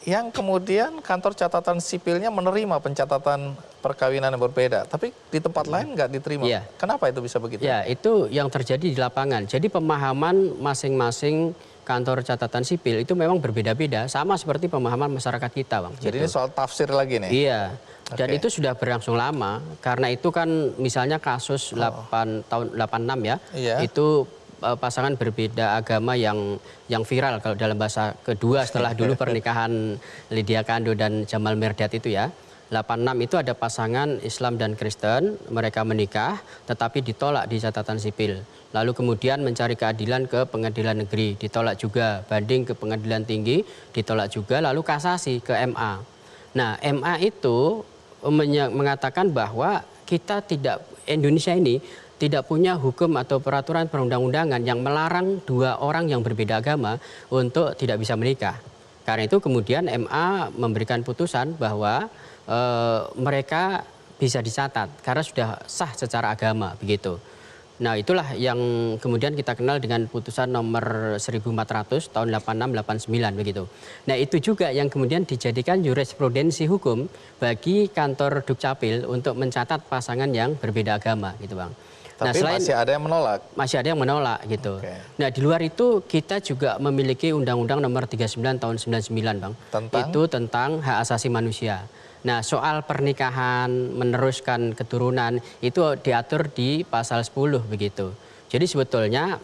yang kemudian kantor catatan sipilnya menerima pencatatan perkawinan yang berbeda, tapi di tempat lain nggak diterima. Kenapa itu bisa begitu? Ya, itu yang terjadi di lapangan. Jadi pemahaman masing-masing kantor catatan sipil itu memang berbeda-beda, sama seperti pemahaman masyarakat kita, Bang. Jadi ini soal tafsir lagi nih? Iya. Dan itu sudah berlangsung lama, karena itu kan misalnya kasus 86 ya, itu pasangan berbeda agama yang viral kalau dalam bahasa kedua setelah dulu pernikahan Lydia Kando dan Jamal Mirdad itu ya. 86 itu ada pasangan Islam dan Kristen, mereka menikah tetapi ditolak di catatan sipil. Lalu kemudian mencari keadilan ke pengadilan negeri, ditolak juga, banding ke pengadilan tinggi, ditolak juga, lalu kasasi ke MA. Nah, MA itu mengatakan bahwa Indonesia ini tidak punya hukum atau peraturan perundang-undangan yang melarang dua orang yang berbeda agama untuk tidak bisa menikah. Karena itu kemudian MA memberikan putusan bahwa mereka bisa dicatat karena sudah sah secara agama begitu. Nah, itulah yang kemudian kita kenal dengan putusan nomor 1400 tahun 86-89 begitu. Nah, itu juga yang kemudian dijadikan jurisprudensi hukum bagi kantor Dukcapil untuk mencatat pasangan yang berbeda agama gitu, Bang. Tapi nah, masih ada yang menolak. Masih ada yang menolak gitu. Nah, di luar itu kita juga memiliki Undang-Undang nomor 39 tahun 99, Bang. Itu tentang hak asasi manusia. Nah, soal pernikahan, meneruskan keturunan itu diatur di pasal 10 begitu. Jadi sebetulnya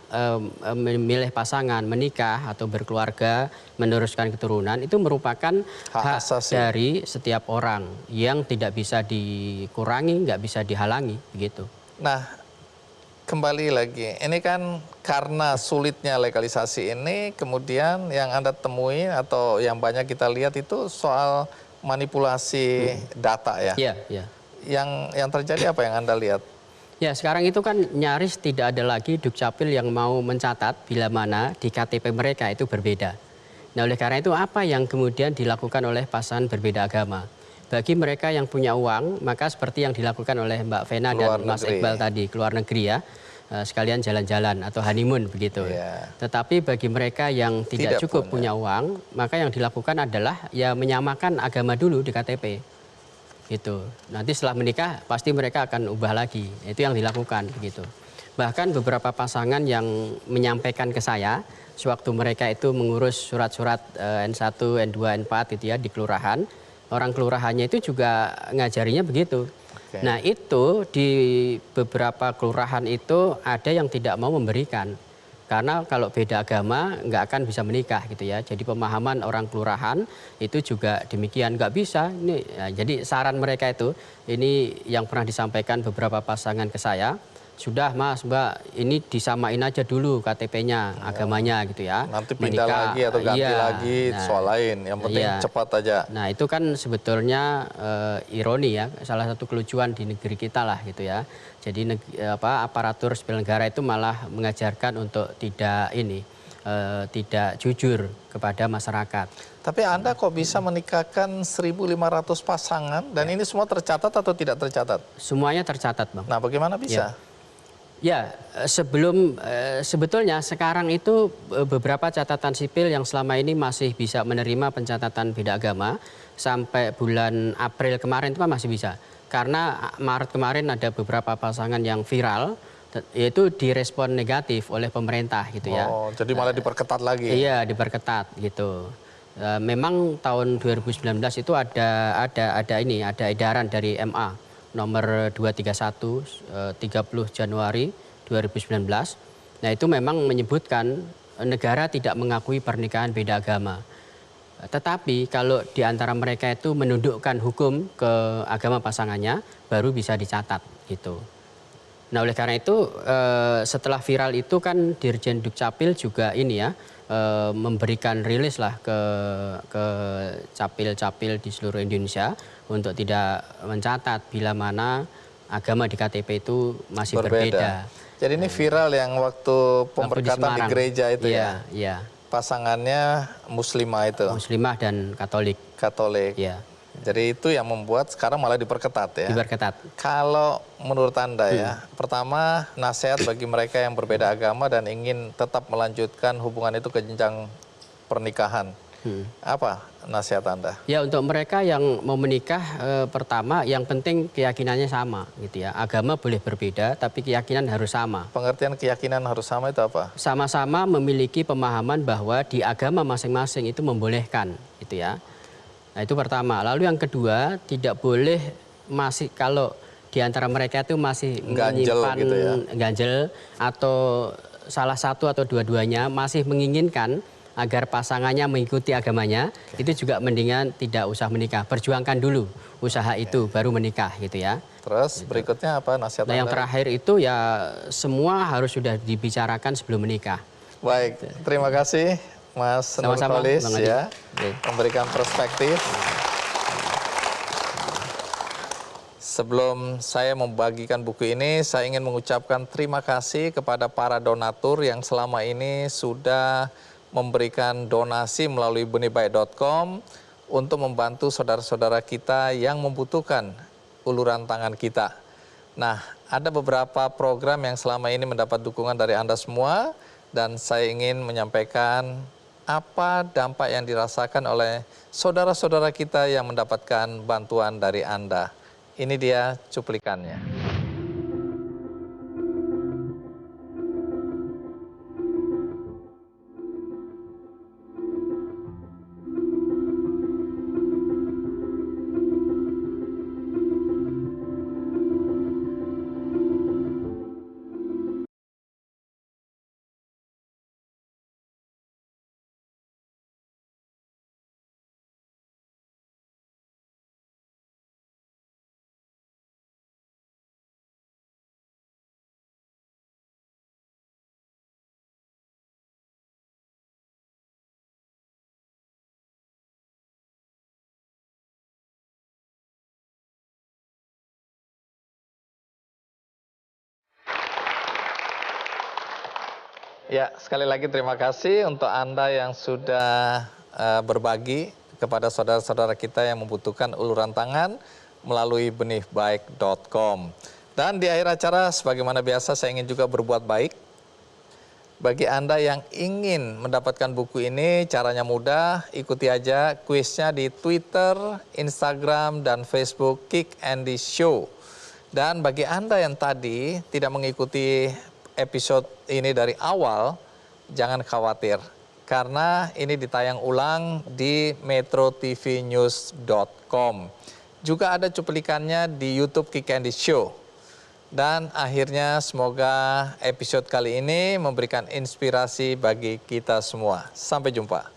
memilih pasangan, menikah atau berkeluarga, meneruskan keturunan itu merupakan hak dari setiap orang yang tidak bisa dikurangi, nggak bisa dihalangi begitu. Nah, kembali lagi, ini kan karena sulitnya legalisasi ini, kemudian yang Anda temui atau yang banyak kita lihat itu soal manipulasi data ya. Iya. Yang terjadi apa yang Anda lihat? Ya, sekarang itu kan nyaris tidak ada lagi Dukcapil yang mau mencatat bila mana di KTP mereka itu berbeda. Nah, oleh karena itu apa yang kemudian dilakukan oleh pasangan berbeda agama? Bagi mereka yang punya uang, maka seperti yang dilakukan oleh Mbak Vena dan Mas Iqbal tadi, keluar negeri ya. Sekalian jalan-jalan atau honeymoon begitu. Tetapi bagi mereka yang tidak cukup punya uang, maka yang dilakukan adalah ya menyamakan agama dulu di KTP. Gitu. Nanti setelah menikah pasti mereka akan ubah lagi. Itu yang dilakukan begitu. Bahkan beberapa pasangan yang menyampaikan ke saya sewaktu mereka itu mengurus surat-surat N1, N2, N4 itu ya di kelurahan, orang kelurahannya itu juga ngajarinya begitu. Nah, itu di beberapa kelurahan itu ada yang tidak mau memberikan. Karena kalau beda agama nggak akan bisa menikah gitu ya. Jadi pemahaman orang kelurahan itu juga demikian, nggak bisa. Ini, ya, jadi saran mereka itu, ini yang pernah disampaikan beberapa pasangan ke saya. Sudah Mas, Mbak, ini disamain aja dulu KTP-nya, agamanya gitu ya. Nanti pindah lagi atau ganti lagi soal lain, yang penting cepat aja. Nah, itu kan sebetulnya ironi ya, salah satu kelucuan di negeri kita lah gitu ya. Jadi aparatur sipil negara itu malah mengajarkan untuk tidak tidak jujur kepada masyarakat. Tapi Anda kok bisa menikahkan 1.500 pasangan dan ini semua tercatat atau tidak tercatat? Semuanya tercatat, Bang. Nah, bagaimana bisa? Ya, sebetulnya sekarang itu beberapa catatan sipil yang selama ini masih bisa menerima pencatatan beda agama sampai bulan April kemarin itu masih bisa. Karena Maret kemarin ada beberapa pasangan yang viral, yaitu direspon negatif oleh pemerintah gitu ya. Oh, jadi malah diperketat lagi? Iya, diperketat gitu. Memang tahun 2019 itu ada edaran dari MA nomor 231 30 Januari 2019. Nah, itu memang menyebutkan negara tidak mengakui pernikahan beda agama. Tetapi kalau di antara mereka itu menundukkan hukum ke agama pasangannya, baru bisa dicatat gitu. Nah, oleh karena itu setelah viral itu kan Dirjen Dukcapil juga memberikan rilis lah ke capil-capil di seluruh Indonesia untuk tidak mencatat bila mana agama di KTP itu masih berbeda. Jadi ini viral yang waktu pemberkatan di gereja itu ya? Iya. Pasangannya muslimah itu? Muslimah dan Katolik. Katolik. Iya. Jadi itu yang membuat sekarang malah diperketat ya? Diperketat. Kalau menurut Anda ya, pertama nasihat bagi mereka yang berbeda agama dan ingin tetap melanjutkan hubungan itu ke jenjang pernikahan. Apa nasihat Anda? Ya, untuk mereka yang mau menikah, pertama yang penting keyakinannya sama gitu ya. Agama boleh berbeda tapi keyakinan harus sama. Pengertian keyakinan harus sama itu apa? Sama-sama memiliki pemahaman bahwa di agama masing-masing itu membolehkan gitu ya. Nah, itu pertama. Lalu yang kedua, tidak boleh kalau di antara mereka itu masih menyimpan gitu ya? ganjel atau salah satu atau dua-duanya masih menginginkan agar pasangannya mengikuti agamanya, itu juga mendingan tidak usah menikah. Perjuangkan dulu usaha itu, baru menikah gitu ya. Terus berikutnya apa nasihat Nah, yang Anda? terakhir itu ya semua harus sudah dibicarakan sebelum menikah. Baik, terima kasih Mas Sama-sama, Nurholis Bang Adi. ya, memberikan perspektif. Sebelum saya membagikan buku ini, saya ingin mengucapkan terima kasih kepada para donatur yang selama ini sudah memberikan donasi melalui benihbaik.com untuk membantu saudara-saudara kita yang membutuhkan uluran tangan kita. Nah, ada beberapa program yang selama ini mendapat dukungan dari Anda semua, dan saya ingin menyampaikan apa dampak yang dirasakan oleh saudara-saudara kita yang mendapatkan bantuan dari Anda. Ini dia cuplikannya. Ya, sekali lagi terima kasih untuk Anda yang sudah berbagi kepada saudara-saudara kita yang membutuhkan uluran tangan melalui benihbaik.com. Dan di akhir acara, sebagaimana biasa, saya ingin juga berbuat baik. Bagi Anda yang ingin mendapatkan buku ini, caranya mudah, ikuti aja kuisnya di Twitter, Instagram, dan Facebook Kick Andy Show. Dan bagi Anda yang tadi tidak mengikuti episode ini dari awal, jangan khawatir, karena ini ditayang ulang di metrotvnews.com. Juga ada cuplikannya di YouTube Kick Andy Show. Dan akhirnya semoga episode kali ini memberikan inspirasi bagi kita semua. Sampai jumpa.